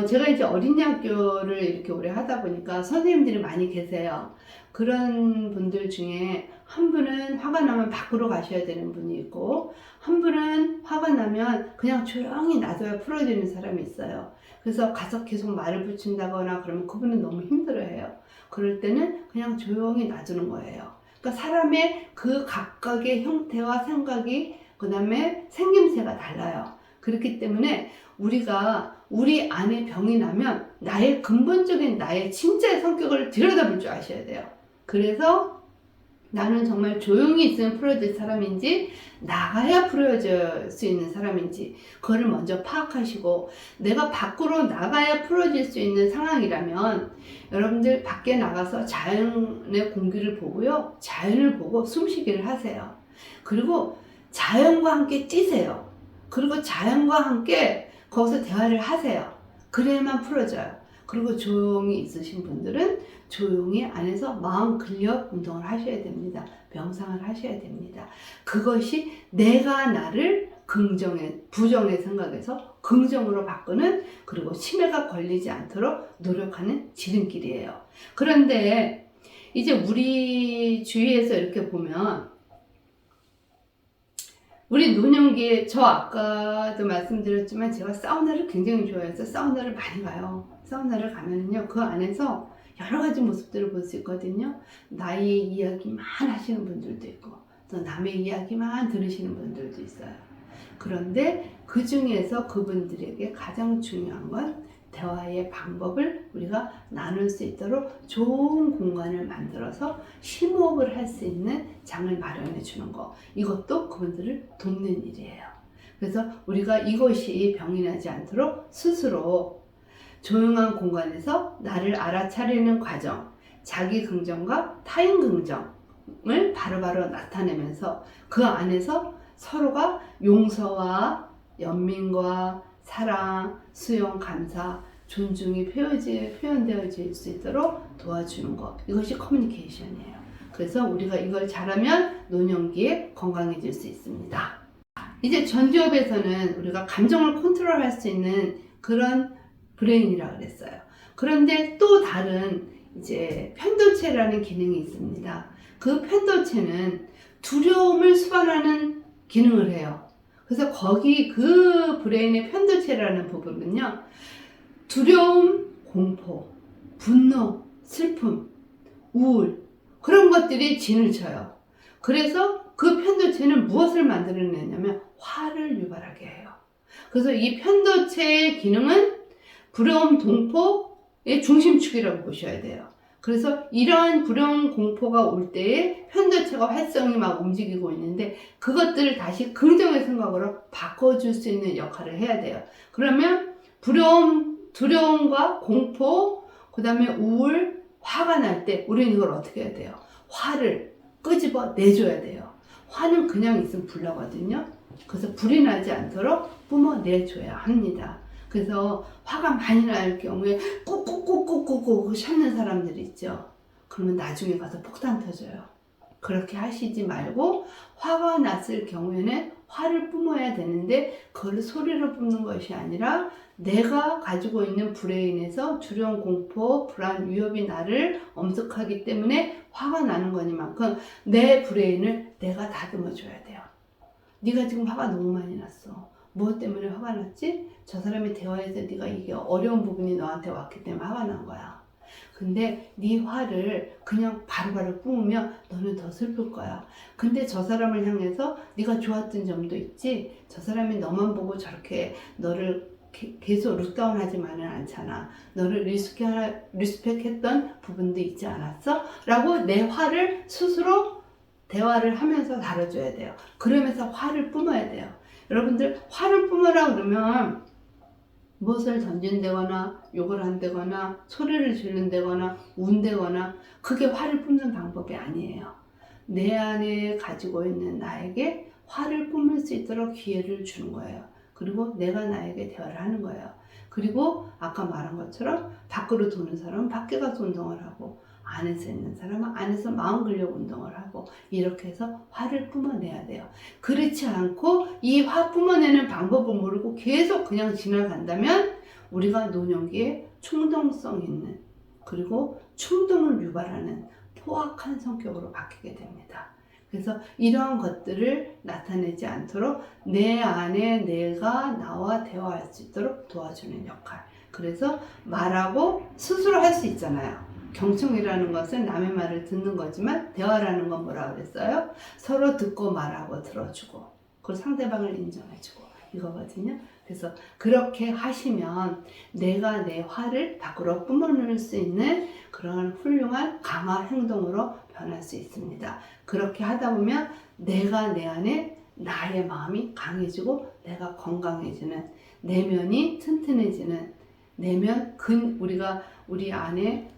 제가 이제 어린이 학교를 이렇게 오래 하다 보니까 선생님들이 많이 계세요. 그런 분들 중에 한 분은 화가 나면 밖으로 가셔야 되는 분이 있고, 한 분은 화가 나면 그냥 조용히 놔둬야 풀어지는 사람이 있어요. 그래서 가서 계속 말을 붙인다거나 그러면 그분은 너무 힘들어해요. 그럴 때는 그냥 조용히 놔두는 거예요. 그러니까 사람의 그 각각의 형태와 생각이, 그 다음에 생김새가 달라요. 그렇기 때문에 우리 안에 병이 나면 나의 근본적인 나의 진짜의 성격을 들여다볼 줄 아셔야 돼요. 그래서 나는 정말 조용히 있으면 풀어질 사람인지 나가야 풀어질 수 있는 사람인지 그거를 먼저 파악하시고, 내가 밖으로 나가야 풀어질 수 있는 상황이라면 여러분들 밖에 나가서 자연의 공기를 보고요, 자연을 보고 숨쉬기를 하세요. 그리고 자연과 함께 뛰세요. 그리고 자연과 함께 거기서 대화를 하세요. 그래야만 풀어져요. 그리고 조용히 있으신 분들은 조용히 안에서 마음 근력 운동을 하셔야 됩니다. 명상을 하셔야 됩니다. 그것이 내가 나를 부정의 생각에서 긍정으로 바꾸는, 그리고 치매가 걸리지 않도록 노력하는 지름길이에요. 그런데 이제 우리 주위에서 이렇게 보면, 우리 노년기에, 저 아까도 말씀드렸지만 제가 사우나를 굉장히 좋아해서 사우나를 많이 가요. 사우나를 가면요, 그 안에서 여러 가지 모습들을 볼 수 있거든요. 나의 이야기만 하시는 분들도 있고, 또 남의 이야기만 들으시는 분들도 있어요. 그런데 그 중에서 그분들에게 가장 중요한 건 대화의 방법을 우리가 나눌 수 있도록 좋은 공간을 만들어서 심호흡을 할 수 있는 장을 마련해 주는 거, 이것도 그분들을 돕는 일이에요. 그래서 우리가 이것이 병이 나지 않도록 스스로 조용한 공간에서 나를 알아차리는 과정, 자기 긍정과 타인 긍정을 바로바로 나타내면서 그 안에서 서로가 용서와 연민과 사랑, 수용, 감사, 존중이 표현되어질 수 있도록 도와주는 것, 이것이 커뮤니케이션이에요. 그래서 우리가 이걸 잘하면 노년기에 건강해질 수 있습니다. 이제 전두엽에서는 우리가 감정을 컨트롤할 수 있는 그런 브레인이라고 그랬어요. 그런데 또 다른 이제 편도체라는 기능이 있습니다. 그 편도체는 두려움을 수반하는 기능을 해요. 그래서 거기 그 브레인의 편도체라는 부분은요, 두려움, 공포, 분노, 슬픔, 우울, 그런 것들이 진을 쳐요. 그래서 그 편도체는 무엇을 만들어내냐면 화를 유발하게 해요. 그래서 이 편도체의 기능은 두려움, 공포의 중심축이라고 보셔야 돼요. 그래서 이러한 불안, 공포가 올 때에 편도체가 활성이 막 움직이고 있는데, 그것들을 다시 긍정의 생각으로 바꿔줄 수 있는 역할을 해야 돼요. 그러면 두려움과 공포, 그 다음에 우울, 화가 날 때 우리는 이걸 어떻게 해야 돼요? 화를 끄집어 내줘야 돼요. 화는 그냥 있으면 불 나거든요. 그래서 불이 나지 않도록 뿜어내줘야 합니다. 그래서 화가 많이 날 경우에 꾹꾹꾹꾹꾹꾹 참는 사람들이 있죠. 그러면 나중에 가서 폭탄 터져요. 그렇게 하시지 말고, 화가 났을 경우에는 화를 뿜어야 되는데 그걸 소리로 뿜는 것이 아니라 내가 가지고 있는 불에 인해서 두려움, 공포, 불안, 위협이 나를 엄습하기 때문에 화가 나는 거니만큼 내 브레인을 내가 다듬어 줘야 돼요. 네가 지금 화가 너무 많이 났어. 무엇 때문에 화가 났지? 저 사람이 대화에서 네가 이게 어려운 부분이 너한테 왔기 때문에 화가 난 거야. 근데 네 화를 그냥 바로바로 뿜으면 너는 더 슬플 거야. 근데 저 사람을 향해서 네가 좋았던 점도 있지. 저 사람이 너만 보고 저렇게 너를 계속 룩다운 하지만은 않잖아. 너를 리스펙했던 부분도 있지 않았어? 라고 내 화를 스스로 대화를 하면서 다뤄줘야 돼요. 그러면서 화를 뿜어야 돼요. 여러분들 화를 뿜으라 그러면 무엇을 던진다거나 욕을 한다거나 소리를 지른다거나 운다거나 그게 화를 뿜는 방법이 아니에요. 내 안에 가지고 있는 나에게 화를 뿜을 수 있도록 기회를 주는 거예요. 그리고 내가 나에게 대화를 하는 거예요. 그리고 아까 말한 것처럼 밖으로 도는 사람은 밖에 가서 운동을 하고 안에서 있는 사람은 안에서 마음 근력 운동을 하고 이렇게 해서 화를 뿜어내야 돼요. 그렇지 않고 이 화 뿜어내는 방법을 모르고 계속 그냥 지나간다면 우리가 노년기에 충동성 있는 그리고 충동을 유발하는 포악한 성격으로 바뀌게 됩니다. 그래서 이러한 것들을 나타내지 않도록 내 안에 내가 나와 대화할 수 있도록 도와주는 역할. 그래서 말하고 스스로 할 수 있잖아요. 경청이라는 것은 남의 말을 듣는 거지만 대화라는 건 뭐라 그랬어요? 서로 듣고 말하고 들어주고 그 상대방을 인정해주고 이거거든요. 그래서 그렇게 하시면 내가 내 화를 밖으로 뿜어낼 수 있는 그런 훌륭한 강화 행동으로 변할 수 있습니다. 그렇게 하다 보면 내가 내 안에 나의 마음이 강해지고 내가 건강해지는 내면이 튼튼해지는 내면 우리가 우리 안에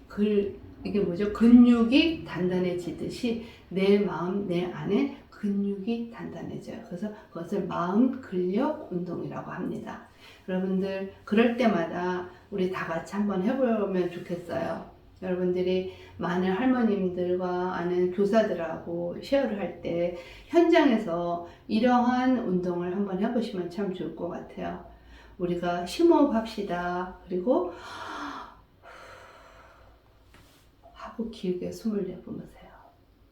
이게 뭐죠? 근육이 단단해지듯이 내 마음 내 안에 근육이 단단해져요. 그래서 그것을 마음 근력 운동이라고 합니다. 여러분들 그럴 때마다 우리 다 같이 한번 해보면 좋겠어요. 여러분들이 많은 할머님들과 아는 교사들하고 쉐어를 할 때 현장에서 이러한 운동을 한번 해보시면 참 좋을 것 같아요. 우리가 심호흡 합시다. 그리고 하고 길게 숨을 내뿜으세요.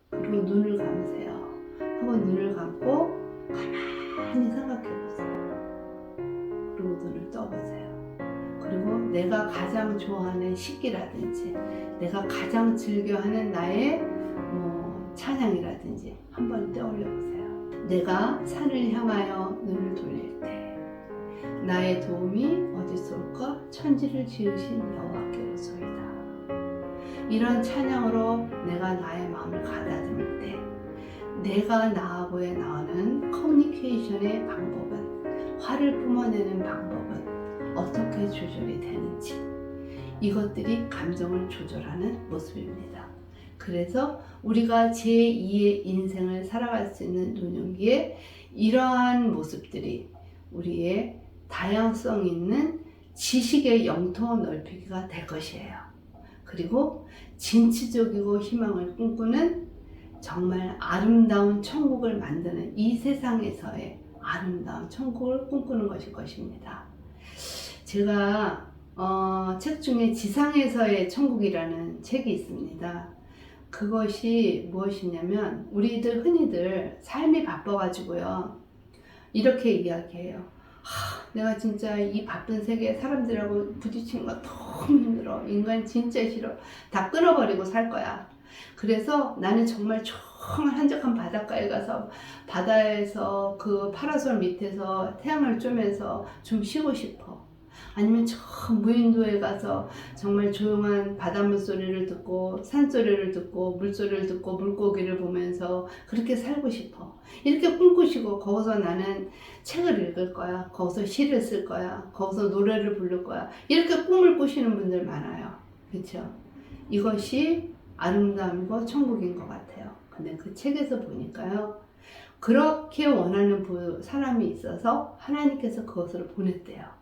그리고 눈을 감으세요. 한번 눈을 감고 가만히 생각해 보세요. 그리고 눈을 떠보세요. 그리고 내가 가장 좋아하는 식기라든지 내가 가장 즐겨하는 나의 찬양이라든지 한번 떠올려 보세요. 내가 산을 향하여 눈을 돌릴 때 나의 도움이 어디서 올까? 천지를 지으신 여호와께로소이다. 이런 찬양으로 내가 나의 마음을 가다듬을 때 내가 나하고의 나오는 커뮤니케이션의 방법은 화를 뿜어내는 방법은 어떻게 조절이 되는지 이것들이 감정을 조절하는 모습입니다. 그래서 우리가 제2의 인생을 살아갈 수 있는 노년기에 이러한 모습들이 우리의 다양성 있는 지식의 영토 넓히기가 될 것이에요. 그리고 진취적이고 희망을 꿈꾸는 정말 아름다운 천국을 만드는 이 세상에서의 아름다운 천국을 꿈꾸는 것일 것입니다. 제가 책 중에 지상에서의 천국이라는 책이 있습니다. 그것이 무엇이냐면 우리들 흔히들 삶이 바빠가지고요 이렇게 이야기해요. 내가 진짜 이 바쁜 세계에 사람들하고 부딪히는 거 너무 힘들어. 인간 진짜 싫어. 다 끊어버리고 살 거야. 그래서 나는 정말 조용한 한적한 바닷가에 가서 바다에서 그 파라솔 밑에서 태양을 쬐면서 좀 쉬고 싶어. 아니면 저 무인도에 가서 정말 조용한 바닷물 소리를 듣고 산소리를 듣고 물소리를 듣고 물고기를 보면서 그렇게 살고 싶어. 이렇게 꿈꾸시고 거기서 나는 책을 읽을 거야. 거기서 시를 쓸 거야. 거기서 노래를 부를 거야. 이렇게 꿈을 꾸시는 분들 많아요. 그렇죠? 이것이 아름다움이고 천국인 것 같아요. 근데 그 책에서 보니까요. 그렇게 원하는 사람이 있어서 하나님께서 그것을 보냈대요.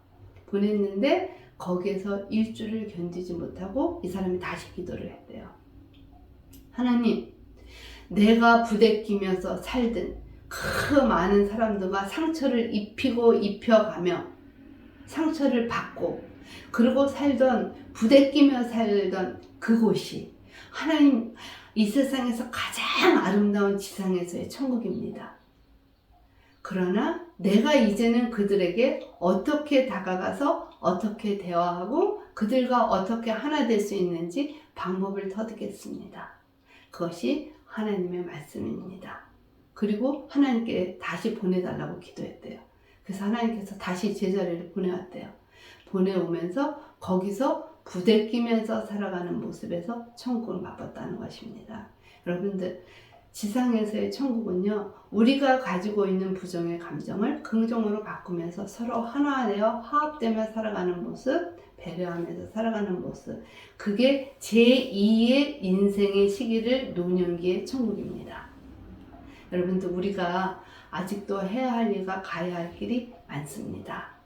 보냈는데 거기에서 일주를 견디지 못하고 이 사람이 다시 기도를 했대요. 하나님, 내가 부대끼면서 살든 그 많은 사람들과 상처를 입히고 입혀가며 상처를 받고 그리고 살던 부대끼며 살던 그곳이 하나님 이 세상에서 가장 아름다운 지상에서의 천국입니다. 그러나 내가 이제는 그들에게 어떻게 다가가서 어떻게 대화하고 그들과 어떻게 하나 될 수 있는지 방법을 터득했습니다. 그것이 하나님의 말씀입니다. 그리고 하나님께 다시 보내달라고 기도했대요. 그래서 하나님께서 다시 제자리를 보내왔대요. 보내오면서 거기서 부대끼면서 살아가는 모습에서 천국을 맛봤다는 것입니다. 여러분들, 지상에서의 천국은요, 우리가 가지고 있는 부정의 감정을 긍정으로 바꾸면서 서로 하나 되어 화합되며 살아가는 모습, 배려하면서 살아가는 모습, 그게 제2의 인생의 시기를 노년기의 천국입니다. 여러분들, 우리가 아직도 해야 할 일과 가야 할 길이 많습니다.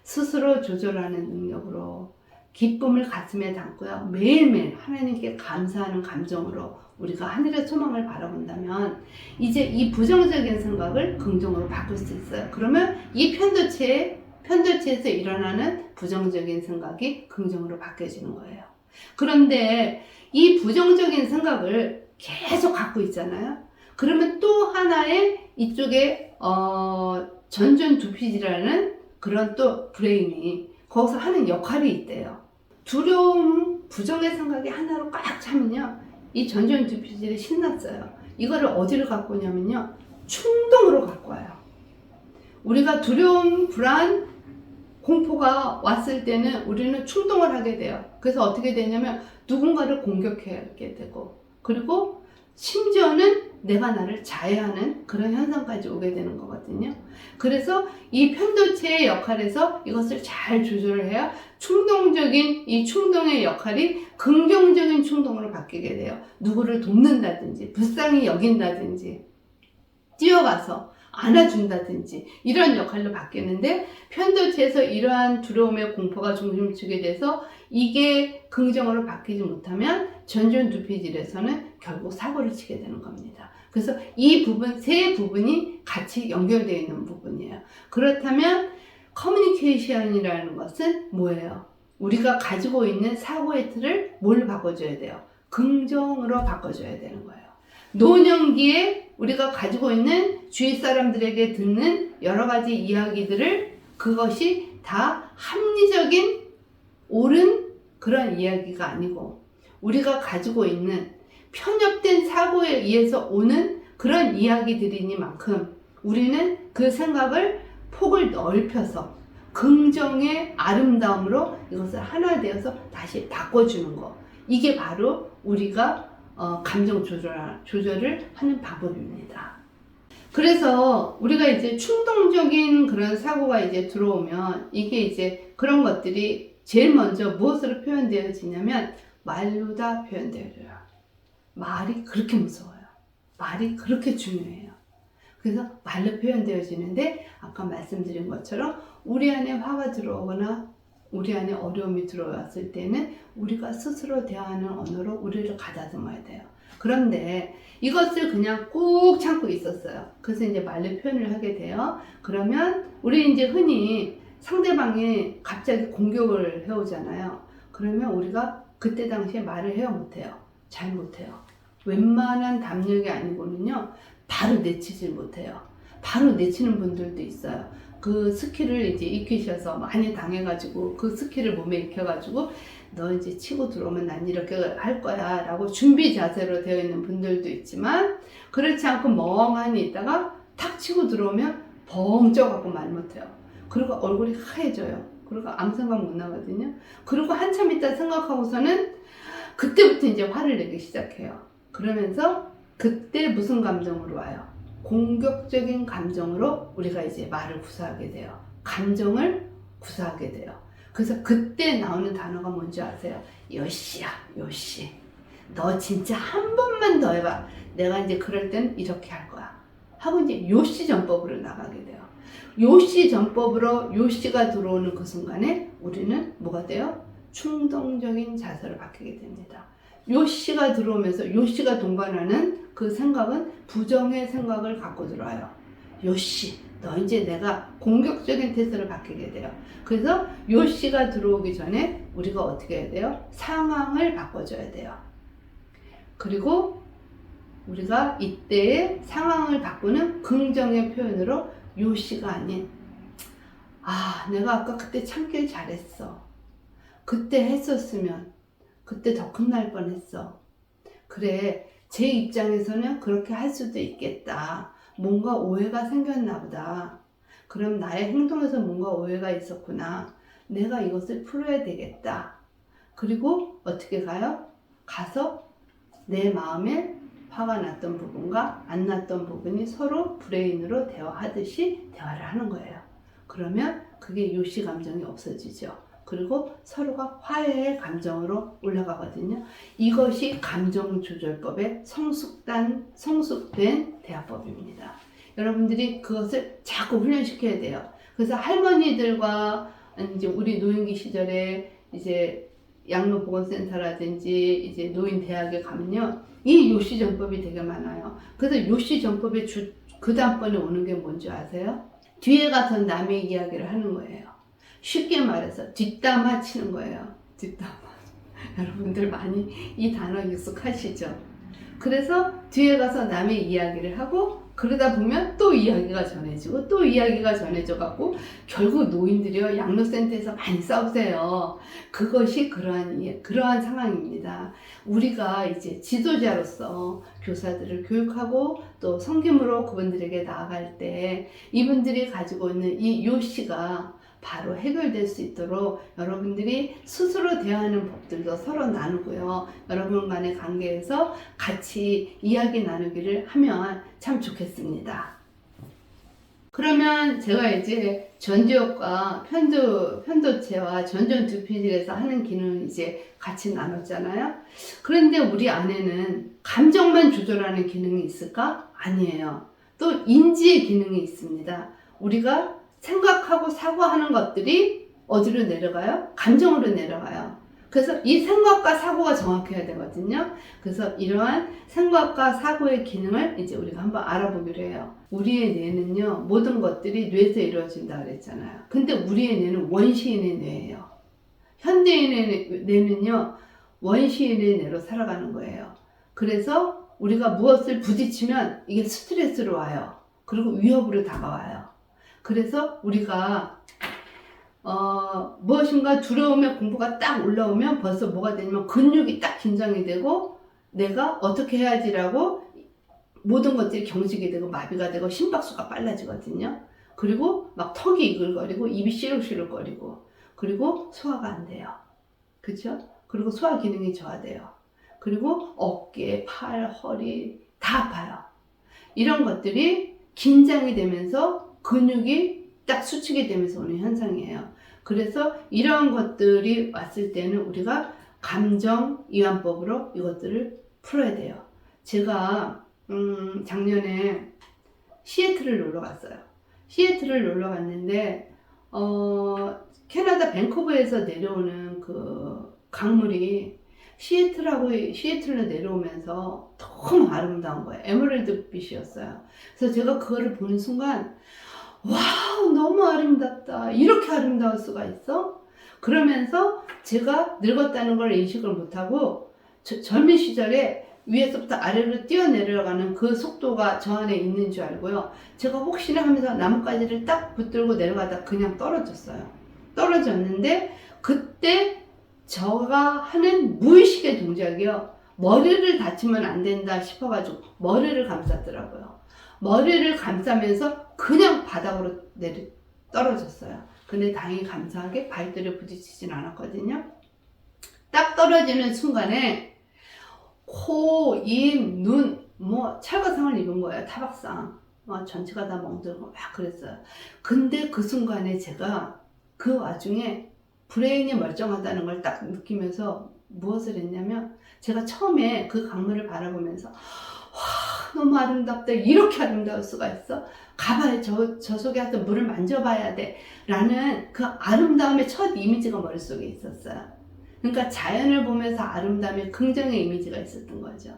스스로 조절하는 능력으로 기쁨을 가슴에 담고요, 매일매일 하나님께 감사하는 감정으로 우리가 하늘의 소망을 바라본다면 이제 이 부정적인 생각을 긍정으로 바꿀 수 있어요. 그러면 이 편도체에서 일어나는 부정적인 생각이 긍정으로 바뀌어지는 거예요. 그런데 이 부정적인 생각을 계속 갖고 있잖아요. 그러면 또 하나의 이쪽에 전전두피지라는 그런 또 브레인이 거기서 하는 역할이 있대요. 두려움, 부정의 생각이 하나로 꽉 차면요, 이 전전두피질이 신났어요. 이거를 어디를 갖고 오냐면요, 충동으로 갖고 와요. 우리가 두려움, 불안, 공포가 왔을 때는 우리는 충동을 하게 돼요. 그래서 어떻게 되냐면 누군가를 공격하게 되고, 그리고 심지어는 내가 나를 자해하는 그런 현상까지 오게 되는 거거든요. 그래서 이 편도체의 역할에서 이것을 잘 조절을 해야 이 충동의 역할이 긍정적인 충동으로 바뀌게 돼요. 누구를 돕는다든지 불쌍히 여긴다든지 뛰어가서 안아준다든지 이런 역할로 바뀌는데, 편도체에서 이러한 두려움의 공포가 중심축이 돼서 이게 긍정으로 바뀌지 못하면 전전두피질에서는 결국 사고를 치게 되는 겁니다. 그래서 이 부분, 세 부분이 같이 연결되어 있는 부분이에요. 그렇다면 커뮤니케이션이라는 것은 뭐예요? 우리가 가지고 있는 사고의 틀을 뭘 바꿔줘야 돼요? 긍정으로 바꿔줘야 되는 거예요. 노년기에 우리가 가지고 있는 주위 사람들에게 듣는 여러 가지 이야기들을, 그것이 다 합리적인 옳은 그런 이야기가 아니고 우리가 가지고 있는 편협된 사고에 의해서 오는 그런 이야기들이니만큼 우리는 그 생각을 폭을 넓혀서 긍정의 아름다움으로 이것을 하나 되어서 다시 바꿔주는 거, 이게 바로 우리가 감정 조절을 하는 방법입니다. 그래서 우리가 이제 충동적인 그런 사고가 이제 들어오면 이게 이제 그런 것들이 제일 먼저 무엇으로 표현되어지냐면 말로 다 표현되어져요. 말이 그렇게 무서워요. 말이 그렇게 중요해요. 그래서 말로 표현되어지는데, 아까 말씀드린 것처럼 우리 안에 화가 들어오거나 우리 안에 어려움이 들어왔을 때는 우리가 스스로 대화하는 언어로 우리를 가다듬어야 돼요. 그런데 이것을 그냥 꾹 참고 있었어요. 그래서 이제 말로 표현을 하게 돼요. 그러면 우리 이제 흔히 상대방이 갑자기 공격을 해오잖아요. 그러면 우리가 그때 당시에 말을 해요, 못해요? 잘 못해요. 웬만한 담력이 아니고는요, 바로 내치질 못해요. 바로 내치는 분들도 있어요. 그 스킬을 이제 익히셔서 많이 당해가지고 그 스킬을 몸에 익혀가지고 너 이제 치고 들어오면 난 이렇게 할 거야 라고 준비 자세로 되어 있는 분들도 있지만, 그렇지 않고 멍하니 있다가 탁 치고 들어오면 벙 쪄갖고 말 못해요. 그리고 얼굴이 하얘져요. 그리고 아무 생각 못 나거든요. 그리고 한참 있다 생각하고서는 그때부터 이제 화를 내기 시작해요. 그러면서 그때 무슨 감정으로 와요? 공격적인 감정으로 우리가 이제 말을 구사하게 돼요. 감정을 구사하게 돼요. 그래서 그때 나오는 단어가 뭔지 아세요? 요시야, 요시. 너 진짜 한 번만 더 해봐. 내가 이제 그럴 땐 이렇게 할 거야. 하고 이제 요시 전법으로 나가게 돼요. 요시 전법으로 요시가 들어오는 그 순간에 우리는 뭐가 돼요? 충동적인 자세로 바뀌게 됩니다. 요시가 들어오면서 요시가 동반하는 그 생각은 부정의 생각을 갖고 들어와요. 요시, 너 이제 내가 공격적인 태세를 바뀌게 돼요. 그래서 요시가 들어오기 전에 우리가 어떻게 해야 돼요? 상황을 바꿔줘야 돼요. 그리고 우리가 이때의 상황을 바꾸는 긍정의 표현으로 요시가 아닌, 아, 내가 아까 그때 참길 잘했어. 그때 했었으면 그때 더 큰날 뻔했어. 그래, 제 입장에서는 그렇게 할 수도 있겠다. 뭔가 오해가 생겼나 보다. 그럼 나의 행동에서 뭔가 오해가 있었구나. 내가 이것을 풀어야 되겠다. 그리고 어떻게 가요? 가서 내 마음에 화가 났던 부분과 안 났던 부분이 서로 브레인으로 대화하듯이 대화를 하는 거예요. 그러면 그게 요시 감정이 없어지죠. 그리고 서로가 화해의 감정으로 올라가거든요. 이것이 감정조절법의 성숙된 대화법입니다. 여러분들이 그것을 자꾸 훈련시켜야 돼요. 그래서 할머니들과 이제 우리 노인기 시절에 이제 양로보건센터라든지 이제 노인대학에 가면요, 이 요시정법이 되게 많아요. 그래서 요시정법의 그 다음번에 오는 게 뭔지 아세요? 뒤에 가서 남의 이야기를 하는 거예요. 쉽게 말해서 뒷담화 치는 거예요. 뒷담화. 여러분들 많이 이 단어 익숙하시죠? 그래서 뒤에 가서 남의 이야기를 하고 그러다 보면 또 이야기가 전해지고 또 이야기가 전해져 갖고 결국 노인들이요, 양로센터에서 많이 싸우세요. 그것이 그러한 상황입니다. 우리가 이제 지도자로서 교사들을 교육하고 또 성김으로 그분들에게 나아갈 때 이분들이 가지고 있는 이 요시가 바로 해결될 수 있도록 여러분들이 스스로 대화하는 법들도 서로 나누고요. 여러분 간의 관계에서 같이 이야기 나누기를 하면 참 좋겠습니다. 그러면 제가 이제 전지역과 편도체와 전전두피질에서 하는 기능을 이제 같이 나눴잖아요. 그런데 우리 안에는 감정만 조절하는 기능이 있을까? 아니에요. 또 인지의 기능이 있습니다. 우리가 생각하고 사고하는 것들이 어디로 내려가요? 감정으로 내려가요. 그래서 이 생각과 사고가 정확해야 되거든요. 그래서 이러한 생각과 사고의 기능을 이제 우리가 한번 알아보기로 해요. 우리의 뇌는요, 모든 것들이 뇌에서 이루어진다 그랬잖아요. 근데 우리의 뇌는 원시인의 뇌예요. 현대인의 뇌는요, 원시인의 뇌로 살아가는 거예요. 그래서 우리가 무엇을 부딪히면 이게 스트레스로 와요. 그리고 위협으로 다가와요. 그래서 우리가 무엇인가 두려움의 공포가 딱 올라오면 벌써 뭐가 되냐면 근육이 딱 긴장이 되고 내가 어떻게 해야지라고 모든 것들이 경직이 되고 마비가 되고 심박수가 빨라지거든요. 그리고 막 턱이 이글거리고 입이 시룩시룩거리고 그리고 소화가 안 돼요. 그렇죠? 그리고 소화 기능이 저하돼요. 그리고 어깨, 팔, 허리 다 아파요. 이런 것들이 긴장이 되면서 근육이 딱 수축이 되면서 오는 현상이에요. 그래서 이러한 것들이 왔을 때는 우리가 감정 이완법으로 이것들을 풀어야 돼요. 제가 작년에 시애틀을 놀러 갔어요. 시애틀을 놀러 갔는데 캐나다 밴쿠버에서 내려오는 그 강물이 시애틀로 내려오면서 너무 아름다운 거예요. 에메랄드 빛이었어요. 그래서 제가 그거를 보는 순간 와우, 너무 아름답다. 이렇게 아름다울 수가 있어? 그러면서 제가 늙었다는 걸 인식을 못하고 젊은 시절에 위에서부터 아래로 뛰어내려가는 그 속도가 저 안에 있는 줄 알고요. 제가 혹시나 하면서 나뭇가지를 딱 붙들고 내려가다 그냥 떨어졌어요. 떨어졌는데 그때 제가 하는 무의식의 동작이요. 머리를 다치면 안 된다 싶어가지고 머리를 감쌌더라고요. 머리를 감싸면서 그냥 바닥으로 떨어졌어요. 근데 다행히 감사하게 발들에 부딪히진 않았거든요. 딱 떨어지는 순간에 코, 입, 눈, 찰거상을 입은 거예요. 타박상. 전체가 다 멍들고 막 그랬어요. 근데 그 순간에 제가 그 와중에 브레인이 멀쩡하다는 걸 딱 느끼면서 무엇을 했냐면 제가 처음에 그 강물을 바라보면서 와, 너무 아름답다. 이렇게 아름다울 수가 있어? 가봐야 저 속에 가서 물을 만져봐야 돼. 라는 그 아름다움의 첫 이미지가 머릿속에 있었어요. 그러니까 자연을 보면서 아름다움의 긍정의 이미지가 있었던 거죠.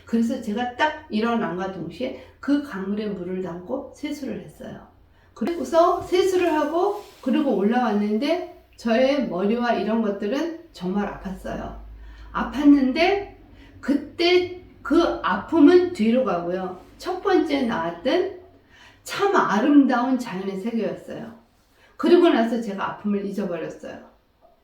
그래서 제가 딱 일어남과 동시에 그 강물에 물을 담고 세수를 했어요. 그리고서 세수를 하고 그리고 올라왔는데 저의 머리와 이런 것들은 정말 아팠어요. 아팠는데 그때 그 아픔은 뒤로 가고요. 첫 번째 나왔던 참 아름다운 자연의 세계였어요. 그리고 나서 제가 아픔을 잊어버렸어요.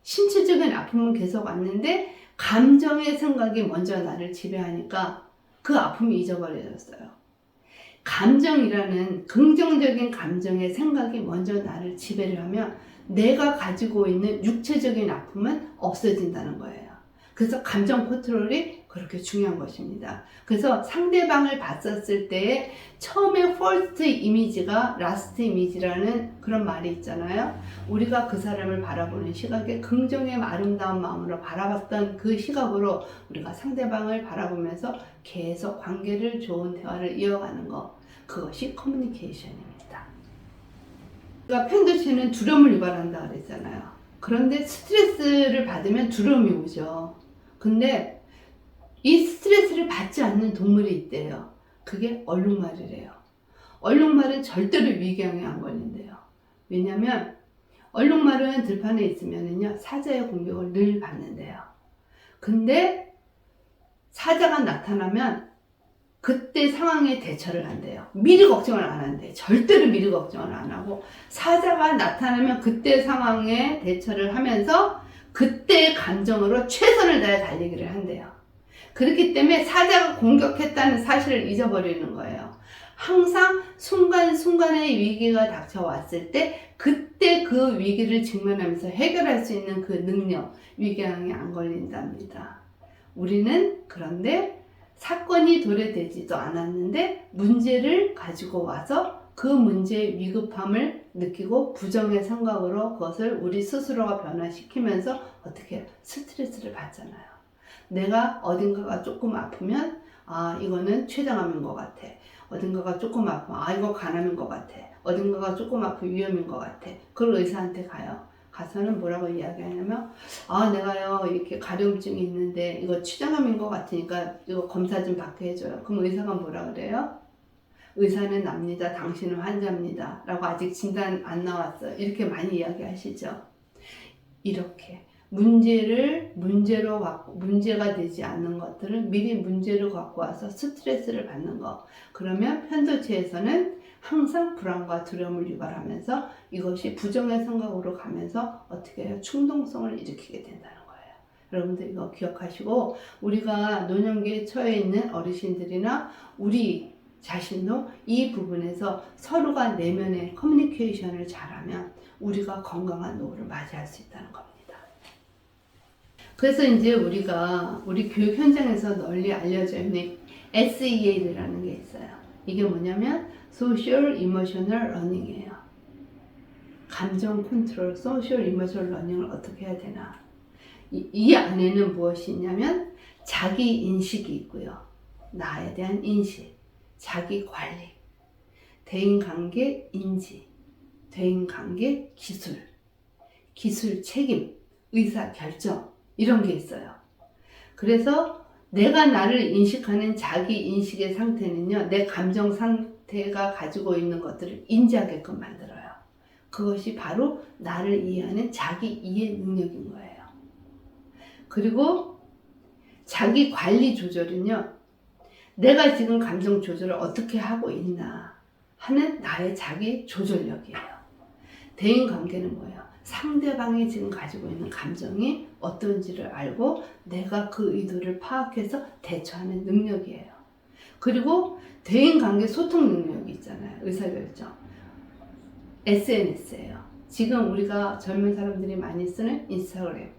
신체적인 아픔은 계속 왔는데 감정의 생각이 먼저 나를 지배하니까 그 아픔이 잊어버려졌어요. 감정이라는 긍정적인 감정의 생각이 먼저 나를 지배를 하면 내가 가지고 있는 육체적인 아픔은 없어진다는 거예요. 그래서 감정 컨트롤이 그렇게 중요한 것입니다. 그래서 상대방을 봤었을 때 처음에 first 이미지가 last 이미지라는 그런 말이 있잖아요. 우리가 그 사람을 바라보는 시각에 긍정의 아름다운 마음으로 바라봤던 그 시각으로 우리가 상대방을 바라보면서 계속 관계를 좋은 대화를 이어가는 것, 그것이 커뮤니케이션입니다. 그러니까 편도체는 두려움을 유발한다 그랬잖아요. 그런데 스트레스를 받으면 두려움이 오죠. 근데 이 스트레스를 받지 않는 동물이 있대요. 그게 얼룩말이래요. 얼룩말은 절대로 위궤양에 안 걸린대요. 왜냐면 얼룩말은 들판에 있으면요 사자의 공격을 늘 받는데요. 근데 사자가 나타나면 그때 상황에 대처를 한대요. 미리 걱정을 안 한대요. 절대로 미리 걱정을 안 하고 사자가 나타나면 그때 상황에 대처를 하면서 그때의 감정으로 최선을 다해 달리기를 한대요. 그렇기 때문에 사자가 공격했다는 사실을 잊어버리는 거예요. 항상 순간순간의 위기가 닥쳐왔을 때 그때 그 위기를 직면하면서 해결할 수 있는 그 능력, 위궤양에 안 걸린답니다. 우리는 그런데 사건이 도래되지도 않았는데 문제를 가지고 와서 그 문제의 위급함을 느끼고 부정의 생각으로 그것을 우리 스스로가 변화시키면서 어떻게 해요? 스트레스를 받잖아요. 내가 어딘가가 조금 아프면 아 이거는 췌장암인 것 같아. 어딘가가 조금 아프면 아 이거 간암인 것 같아. 어딘가가 조금 아프면 위염인 것 같아. 그걸 의사한테 가요. 가서는 뭐라고 이야기하냐면 아 내가요 이렇게 가려움증이 있는데 이거 췌장암인 것 같으니까 이거 검사 좀 받게 해줘요. 그럼 의사가 뭐라 그래요? 의사는 납니다. 당신은 환자입니다. 라고 아직 진단 안 나왔어요. 이렇게 많이 이야기하시죠. 이렇게 문제로 갖고 문제가 되지 않는 것들을 미리 문제로 갖고 와서 스트레스를 받는 것. 그러면 편도체에서는 항상 불안과 두려움을 유발하면서 이것이 부정의 생각으로 가면서 어떻게 해요? 충동성을 일으키게 된다는 거예요. 여러분들 이거 기억하시고 우리가 노년기에 처해 있는 어르신들이나 우리 자신도 이 부분에서 서로가 내면의 커뮤니케이션을 잘하면 우리가 건강한 노후를 맞이할 수 있다는 겁니다. 그래서 이제 우리가 우리 교육 현장에서 널리 알려져 있는 SEL이라는 게 있어요. 이게 뭐냐면 Social Emotional Learning이에요. 감정 컨트롤, Social Emotional Learning을 어떻게 해야 되나. 이 안에는 무엇이 있냐면 자기 인식이 있고요. 나에 대한 인식, 자기 관리, 대인관계 인지, 대인관계 기술, 기술 책임, 의사결정 이런 게 있어요. 그래서 내가 나를 인식하는 자기 인식의 상태는요. 내 감정 상태가 가지고 있는 것들을 인지하게끔 만들어요. 그것이 바로 나를 이해하는 자기 이해 능력인 거예요. 그리고 자기 관리 조절은요. 내가 지금 감정 조절을 어떻게 하고 있나 하는 나의 자기 조절력이에요. 대인관계는 뭐예요? 상대방이 지금 가지고 있는 감정이 어떤지를 알고 내가 그 의도를 파악해서 대처하는 능력이에요. 그리고 대인관계 소통 능력이 있잖아요. 의사결정. SNS예요. 지금 우리가 젊은 사람들이 많이 쓰는 인스타그램,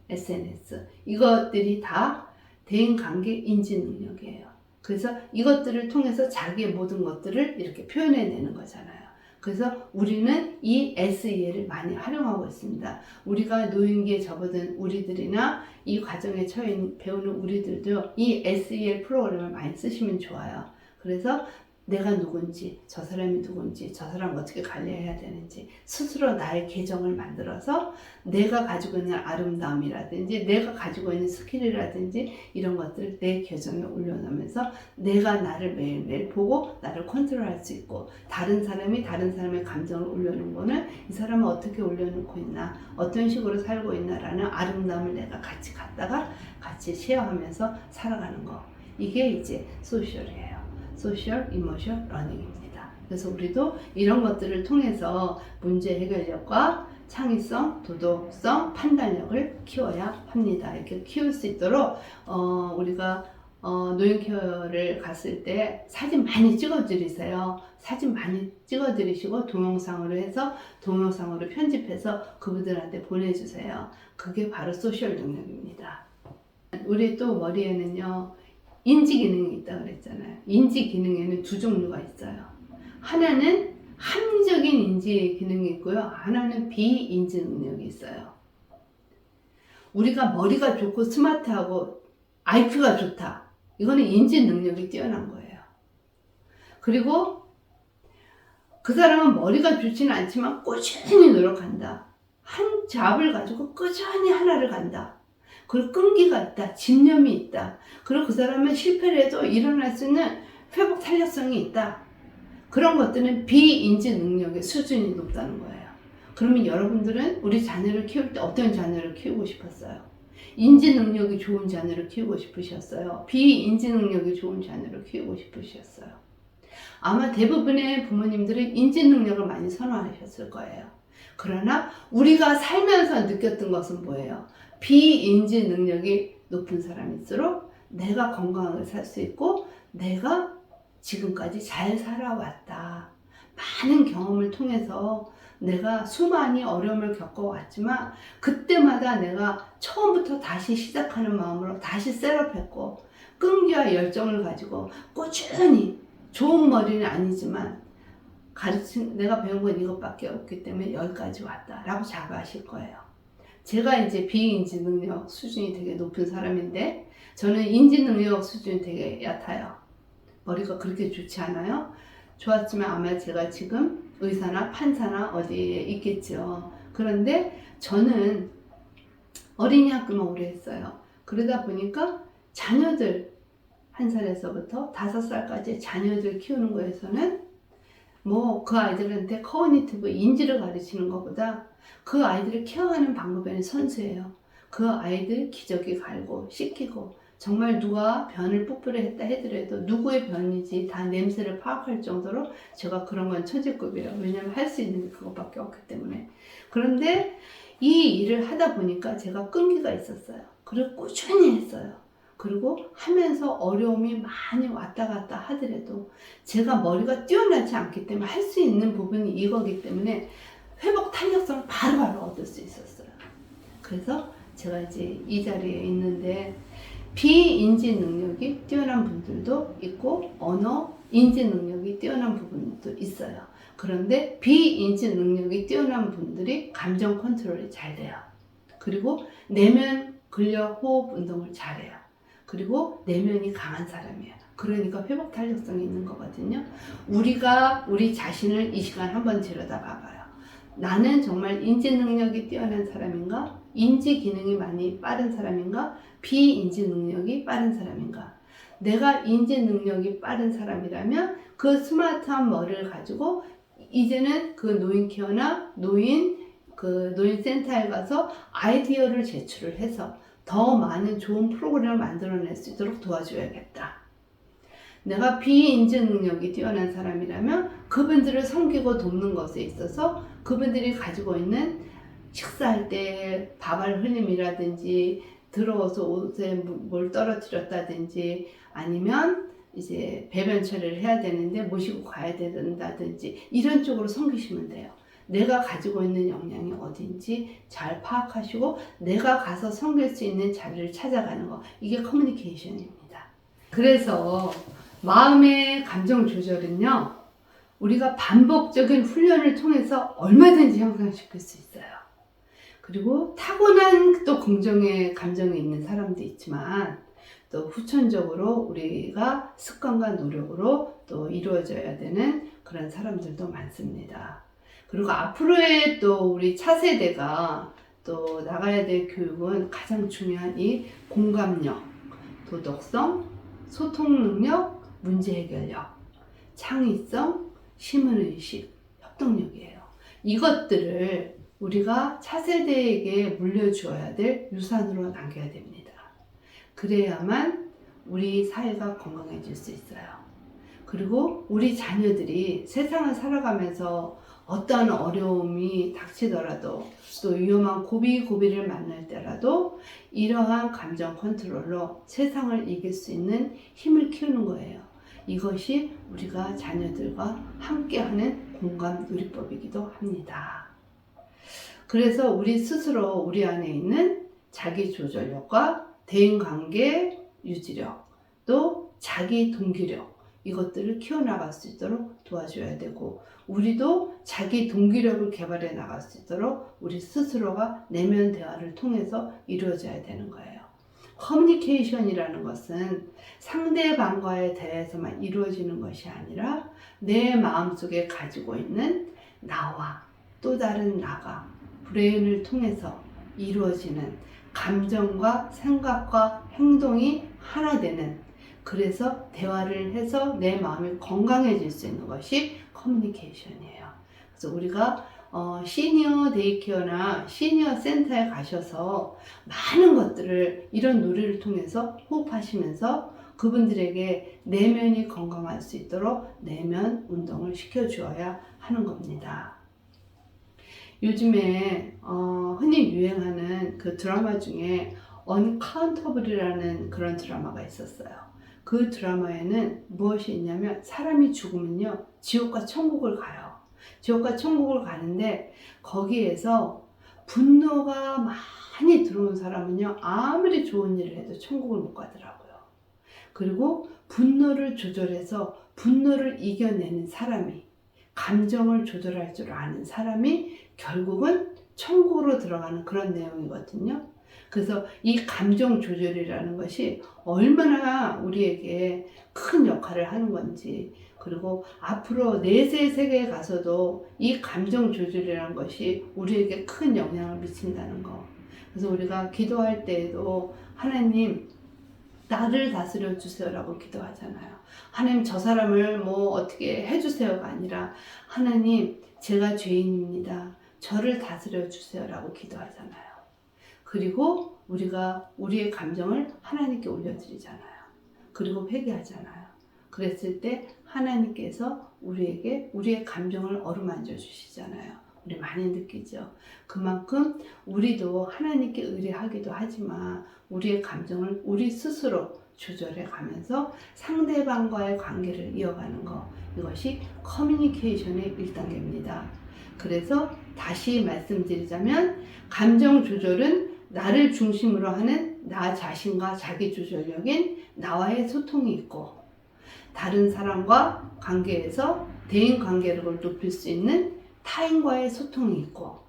SNS. 이것들이 다 대인관계 인지 능력이에요. 그래서 이것들을 통해서 자기의 모든 것들을 이렇게 표현해내는 거잖아요. 그래서 우리는 이 SEL을 많이 활용하고 있습니다. 우리가 노인기에 접어든 우리들이나 이 과정에 처해 배우는 우리들도 이 SEL 프로그램을 많이 쓰시면 좋아요. 그래서 내가 누군지, 저 사람이 누군지, 저 사람 어떻게 관리해야 되는지 스스로 나의 계정을 만들어서 내가 가지고 있는 아름다움이라든지 내가 가지고 있는 스킬이라든지 이런 것들을 내 계정에 올려놓으면서 내가 나를 매일매일 보고 나를 컨트롤할 수 있고, 다른 사람이 다른 사람의 감정을 올려놓은 거는 이 사람은 어떻게 올려놓고 있나, 어떤 식으로 살고 있나라는 아름다움을 내가 같이 갖다가 같이 쉐어하면서 살아가는 거, 이게 이제 소셜이에요. 소셜 이모션 러닝입니다. 그래서 우리도 이런 것들을 통해서 문제 해결력과 창의성, 도덕성, 판단력을 키워야 합니다. 이렇게 키울 수 있도록 우리가 노인케어를 갔을 때 사진 많이 찍어드리세요. 사진 많이 찍어드리시고 동영상으로 해서 동영상으로 편집해서 그분들한테 보내주세요. 그게 바로 소셜 능력입니다. 우리 또 머리에는요, 인지 기능이 있다고 그랬잖아요. 인지 기능에는 두 종류가 있어요. 하나는 합리적인 인지 기능이 있고요. 하나는 비인지 능력이 있어요. 우리가 머리가 좋고 스마트하고 IQ가 좋다, 이거는 인지 능력이 뛰어난 거예요. 그리고 그 사람은 머리가 좋지는 않지만 꾸준히 노력한다. 한 잡을 가지고 꾸준히 하나를 간다. 그리고 끈기가 있다, 집념이 있다. 그리고 그 사람은 실패를 해도 일어날 수 있는 회복 탄력성이 있다. 그런 것들은 비인지 능력의 수준이 높다는 거예요. 그러면 여러분들은 우리 자녀를 키울 때 어떤 자녀를 키우고 싶었어요? 인지 능력이 좋은 자녀를 키우고 싶으셨어요? 비인지 능력이 좋은 자녀를 키우고 싶으셨어요? 아마 대부분의 부모님들은 인지 능력을 많이 선호하셨을 거예요. 그러나 우리가 살면서 느꼈던 것은 뭐예요? 비인지 능력이 높은 사람일수록 내가 건강하게 살 수 있고 내가 지금까지 잘 살아왔다. 많은 경험을 통해서 내가 수많은 어려움을 겪어왔지만 그때마다 내가 처음부터 다시 시작하는 마음으로 다시 셋업했고 끈기와 열정을 가지고 꾸준히, 좋은 머리는 아니지만 내가 배운 건 이것밖에 없기 때문에 여기까지 왔다 라고 자부하실 거예요. 제가 이제 비인지 능력 수준이 되게 높은 사람인데 저는 인지 능력 수준이 되게 얕아요. 머리가 그렇게 좋지 않아요. 좋았지만 아마 제가 지금 의사나 판사나 어디에 있겠죠. 그런데 저는 어린이 학교만 오래 했어요. 그러다 보니까 자녀들 1살에서부터 5살까지 자녀들 키우는 거에서는 뭐 그 아이들한테 커그니티브 인지를 가르치는 것보다 그 아이들을 케어하는 방법에는 선수예요. 그 아이들 기저귀 갈고 씻기고, 정말 누가 변을 뽀뽀를 했다 해더라도 누구의 변인지 다 냄새를 파악할 정도로 제가 그런 건 천재급이에요. 왜냐면 할 수 있는 게 그것밖에 없기 때문에. 그런데 이 일을 하다 보니까 제가 끈기가 있었어요. 그리고 꾸준히 했어요. 그리고 하면서 어려움이 많이 왔다 갔다 하더라도 제가 머리가 뛰어나지 않기 때문에 할 수 있는 부분이 이거기 때문에 회복 탄력성을 바로바로 얻을 수 있었어요. 그래서 제가 이제 이 자리에 있는데 비인지 능력이 뛰어난 분들도 있고 언어 인지 능력이 뛰어난 부분도 있어요. 그런데 비인지 능력이 뛰어난 분들이 감정 컨트롤이 잘 돼요. 그리고 내면 근력 호흡 운동을 잘해요. 그리고 내면이 강한 사람이에요. 그러니까 회복 탄력성이 있는 거거든요. 우리가 우리 자신을 이 시간 한번 들여다봐봐요. 나는 정말 인지 능력이 뛰어난 사람인가? 인지 기능이 많이 빠른 사람인가? 비인지 능력이 빠른 사람인가? 내가 인지 능력이 빠른 사람이라면 그 스마트한 머리를 가지고 이제는 그 노인 케어나 노인 센터에 가서 아이디어를 제출을 해서 더 많은 좋은 프로그램을 만들어낼 수 있도록 도와줘야겠다. 내가 비인지 능력이 뛰어난 사람이라면 그분들을 섬기고 돕는 것에 있어서 그분들이 가지고 있는 식사할 때 밥알 흘림이라든지 들어와서 옷에 뭘 떨어뜨렸다든지 아니면 이제 배변 처리를 해야 되는데 모시고 가야 된다든지 이런 쪽으로 섬기시면 돼요. 내가 가지고 있는 역량이 어딘지 잘 파악하시고 내가 가서 섬길 수 있는 자리를 찾아가는 거, 이게 커뮤니케이션입니다. 그래서 마음의 감정 조절은요, 우리가 반복적인 훈련을 통해서 얼마든지 향상시킬 수 있어요. 그리고 타고난 또 긍정의 감정이 있는 사람도 있지만 또 후천적으로 우리가 습관과 노력으로 또 이루어져야 되는 그런 사람들도 많습니다. 그리고 앞으로의 또 우리 차세대가 또 나가야 될 교육은 가장 중요한 이 공감력, 도덕성, 소통 능력, 문제 해결력, 창의성, 시민의식, 협동력이에요. 이것들을 우리가 차세대에게 물려주어야 될 유산으로 남겨야 됩니다. 그래야만 우리 사회가 건강해질 수 있어요. 그리고 우리 자녀들이 세상을 살아가면서 어떠한 어려움이 닥치더라도 또 위험한 고비고비를 만날 때라도 이러한 감정 컨트롤로 세상을 이길 수 있는 힘을 키우는 거예요. 이것이 우리가 자녀들과 함께하는 공감 누리법이기도 합니다. 그래서 우리 스스로 우리 안에 있는 자기 조절력과 대인관계 유지력, 또 자기 동기력, 이것들을 키워나갈 수 있도록 도와줘야 되고, 우리도 자기 동기력을 개발해 나갈 수 있도록 우리 스스로가 내면 대화를 통해서 이루어져야 되는 거예요. 커뮤니케이션이라는 것은 상대방과의 대화에서만 이루어지는 것이 아니라 내 마음속에 가지고 있는 나와 또 다른 나가 브레인을 통해서 이루어지는 감정과 생각과 행동이 하나 되는, 그래서 대화를 해서 내 마음이 건강해질 수 있는 것이 커뮤니케이션이에요. 그래서 우리가 시니어 데이케어나 시니어 센터에 가셔서 많은 것들을 이런 놀이를 통해서 호흡하시면서 그분들에게 내면이 건강할 수 있도록 내면 운동을 시켜주어야 하는 겁니다. 요즘에 흔히 유행하는 그 드라마 중에 언카운터블이라는 그런 드라마가 있었어요. 그 드라마에는 무엇이 있냐면 사람이 죽으면요 지옥과 천국을 가요. 지옥과 천국을 가는데 거기에서 분노가 많이 들어온 사람은요 아무리 좋은 일을 해도 천국을 못 가더라고요. 그리고 분노를 조절해서 분노를 이겨내는 사람이, 감정을 조절할 줄 아는 사람이 결국은 천국으로 들어가는 그런 내용이거든요. 그래서 이 감정 조절이라는 것이 얼마나 우리에게 큰 역할을 하는 건지, 그리고 앞으로 내세 세계에 가서도 이 감정 조절이라는 것이 우리에게 큰 영향을 미친다는 거. 그래서 우리가 기도할 때에도 하나님 나를 다스려 주세요라고 기도하잖아요. 하나님 저 사람을 뭐 어떻게 해주세요가 아니라 하나님 제가 죄인입니다. 저를 다스려 주세요라고 기도하잖아요. 그리고 우리가 우리의 감정을 하나님께 올려드리잖아요. 그리고 회개하잖아요. 그랬을 때 하나님께서 우리에게 우리의 감정을 어루만져 주시잖아요. 우리 많이 느끼죠. 그만큼 우리도 하나님께 의뢰하기도 하지만 우리의 감정을 우리 스스로 조절해 가면서 상대방과의 관계를 이어가는 것, 이것이 커뮤니케이션의 1단계입니다. 그래서 다시 말씀드리자면 감정 조절은 나를 중심으로 하는 나 자신과 자기 조절력인 나와의 소통이 있고, 다른 사람과 관계에서 대인 관계력을 높일 수 있는 타인과의 소통이 있고,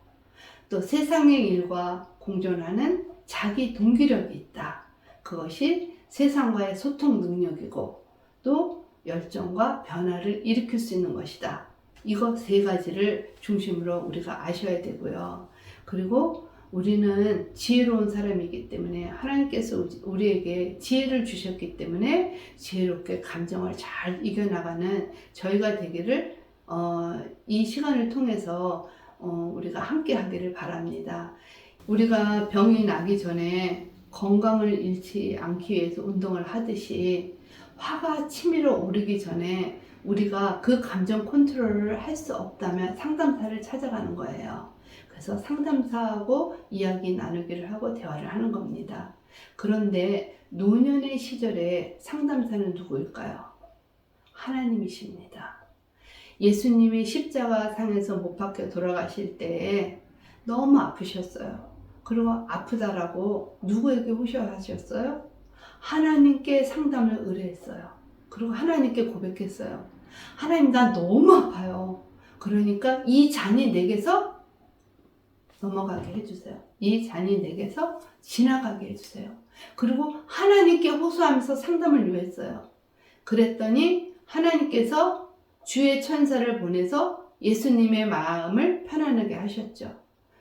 또 세상의 일과 공존하는 자기 동기력이 있다. 그것이 세상과의 소통 능력이고 또 열정과 변화를 일으킬 수 있는 것이다. 이것 세 가지를 중심으로 우리가 아셔야 되고요. 그리고 우리는 지혜로운 사람이기 때문에 하나님께서 우리에게 지혜를 주셨기 때문에 지혜롭게 감정을 잘 이겨나가는 저희가 되기를 이 시간을 통해서 우리가 함께 하기를 바랍니다. 우리가 병이 나기 전에 건강을 잃지 않기 위해서 운동을 하듯이 화가 치밀어 오르기 전에 우리가 그 감정 컨트롤을 할 수 없다면 상담사를 찾아가는 거예요. 그래서 상담사하고 이야기 나누기를 하고 대화를 하는 겁니다. 그런데 노년의 시절에 상담사는 누구일까요? 하나님이십니다. 예수님이 십자가상에서 못 박혀 돌아가실 때에 너무 아프셨어요. 그리고 아프다라고 누구에게 호소하셨어요? 하나님께 상담을 의뢰했어요. 그리고 하나님께 고백했어요. 하나님 나 너무 아파요. 그러니까 이 잔이 내게서 넘어가게 해주세요. 이 잔이 내게서 지나가게 해주세요. 그리고 하나님께 호소하면서 상담을 요했어요. 그랬더니 하나님께서 주의 천사를 보내서 예수님의 마음을 편안하게 하셨죠.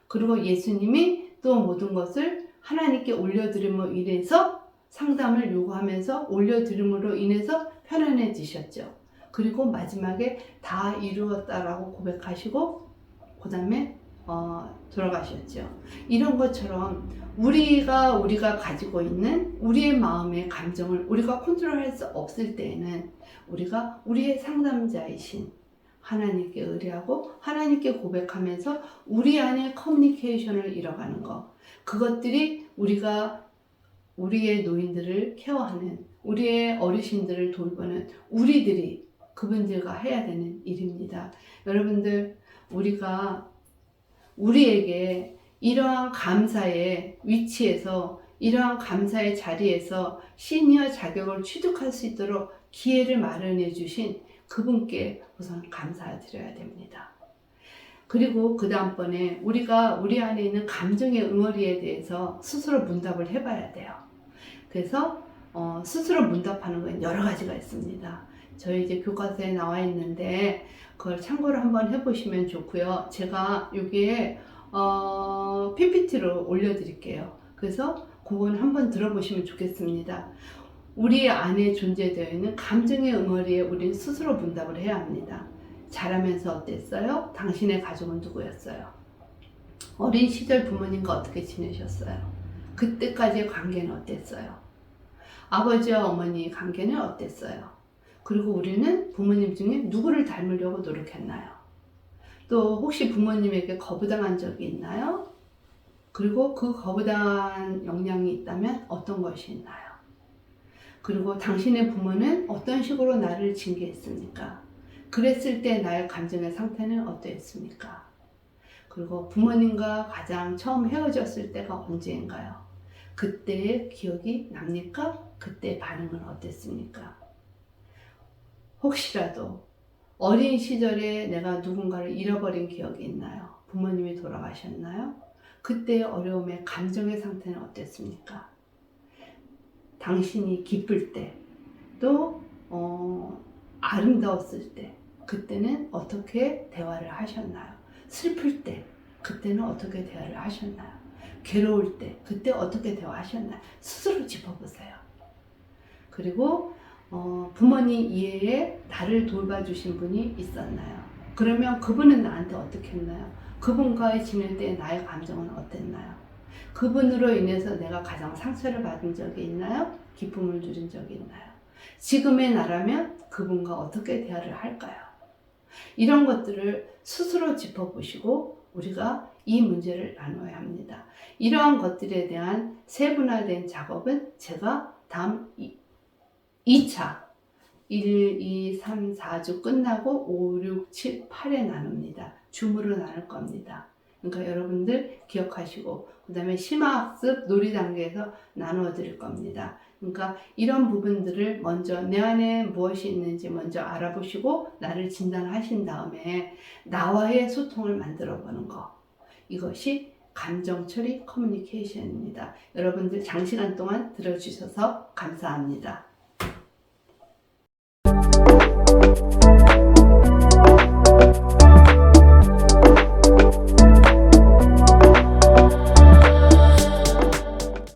그리고 예수님이 또 모든 것을 하나님께 올려드림으로 인해서 상담을 요구하면서 올려드림으로 인해서 편안해지셨죠. 그리고 마지막에 다 이루었다라고 고백하시고 그 다음에 돌아가셨죠. 이런 것처럼 우리가 가지고 있는 우리의 마음의 감정을 우리가 컨트롤할 수 없을 때에는 우리가 우리의 상담자이신 하나님께 의뢰하고 하나님께 고백하면서 우리 안에 커뮤니케이션을 이뤄가는 것, 그것들이 우리가 우리의 노인들을 케어하는, 우리의 어르신들을 돌보는 우리들이 그분들과 해야 되는 일입니다. 여러분들, 우리에게 이러한 감사의 위치에서, 이러한 감사의 자리에서 시니어 자격을 취득할 수 있도록 기회를 마련해 주신 그분께 우선 감사드려야 됩니다. 그리고 그 다음번에 우리가 우리 안에 있는 감정의 응어리에 대해서 스스로 문답을 해봐야 돼요. 그래서 스스로 문답하는 건 여러 가지가 있습니다. 저희 이제 교과서에 나와 있는데 그걸 참고를 한번 해보시면 좋고요. 제가 여기에 PPT로 올려드릴게요. 그래서 그건 한번 들어보시면 좋겠습니다. 우리 안에 존재되어 있는 감정의 응어리에 우리는 스스로 문답을 해야 합니다. 자라면서 어땠어요? 당신의 가족은 누구였어요? 어린 시절 부모님과 어떻게 지내셨어요? 그때까지의 관계는 어땠어요? 아버지와 어머니의 관계는 어땠어요? 그리고 우리는 부모님 중에 누구를 닮으려고 노력했나요? 또 혹시 부모님에게 거부당한 적이 있나요? 그리고 그 거부당한 영향이 있다면 어떤 것이 있나요? 그리고 당신의 부모는 어떤 식으로 나를 징계했습니까? 그랬을 때 나의 감정의 상태는 어떠했습니까? 그리고 부모님과 가장 처음 헤어졌을 때가 언제인가요? 그때의 기억이 납니까? 그때의 반응은 어땠습니까? 혹시라도 어린 시절에 내가 누군가를 잃어버린 기억이 있나요? 부모님이 돌아가셨나요? 그때의 어려움의 감정의 상태는 어땠습니까? 당신이 기쁠 때, 또 아름다웠을 때, 그때는 어떻게 대화를 하셨나요? 슬플 때, 그때는 어떻게 대화를 하셨나요? 괴로울 때, 그때 어떻게 대화하셨나요? 스스로 짚어보세요. 그리고 부모님 이외에 나를 돌봐주신 분이 있었나요? 그러면 그분은 나한테 어떻게 했나요? 그분과의 지낼 때 나의 감정은 어땠나요? 그분으로 인해서 내가 가장 상처를 받은 적이 있나요? 기쁨을 누린 적이 있나요? 지금의 나라면 그분과 어떻게 대화를 할까요? 이런 것들을 스스로 짚어보시고 우리가 이 문제를 나눠야 합니다. 이러한 것들에 대한 세분화된 작업은 제가 다음 2차 1, 2, 3, 4주 끝나고 5, 6, 7, 8에 나눕니다. 줌으로 나눌 겁니다. 그러니까 여러분들 기억하시고 그 다음에 심화학습 놀이 단계에서 나누어 드릴 겁니다. 그러니까 이런 부분들을 먼저 내 안에 무엇이 있는지 먼저 알아보시고 나를 진단하신 다음에 나와의 소통을 만들어 보는 거, 이것이 감정 처리 커뮤니케이션입니다. 여러분들 장시간 동안 들어주셔서 감사합니다.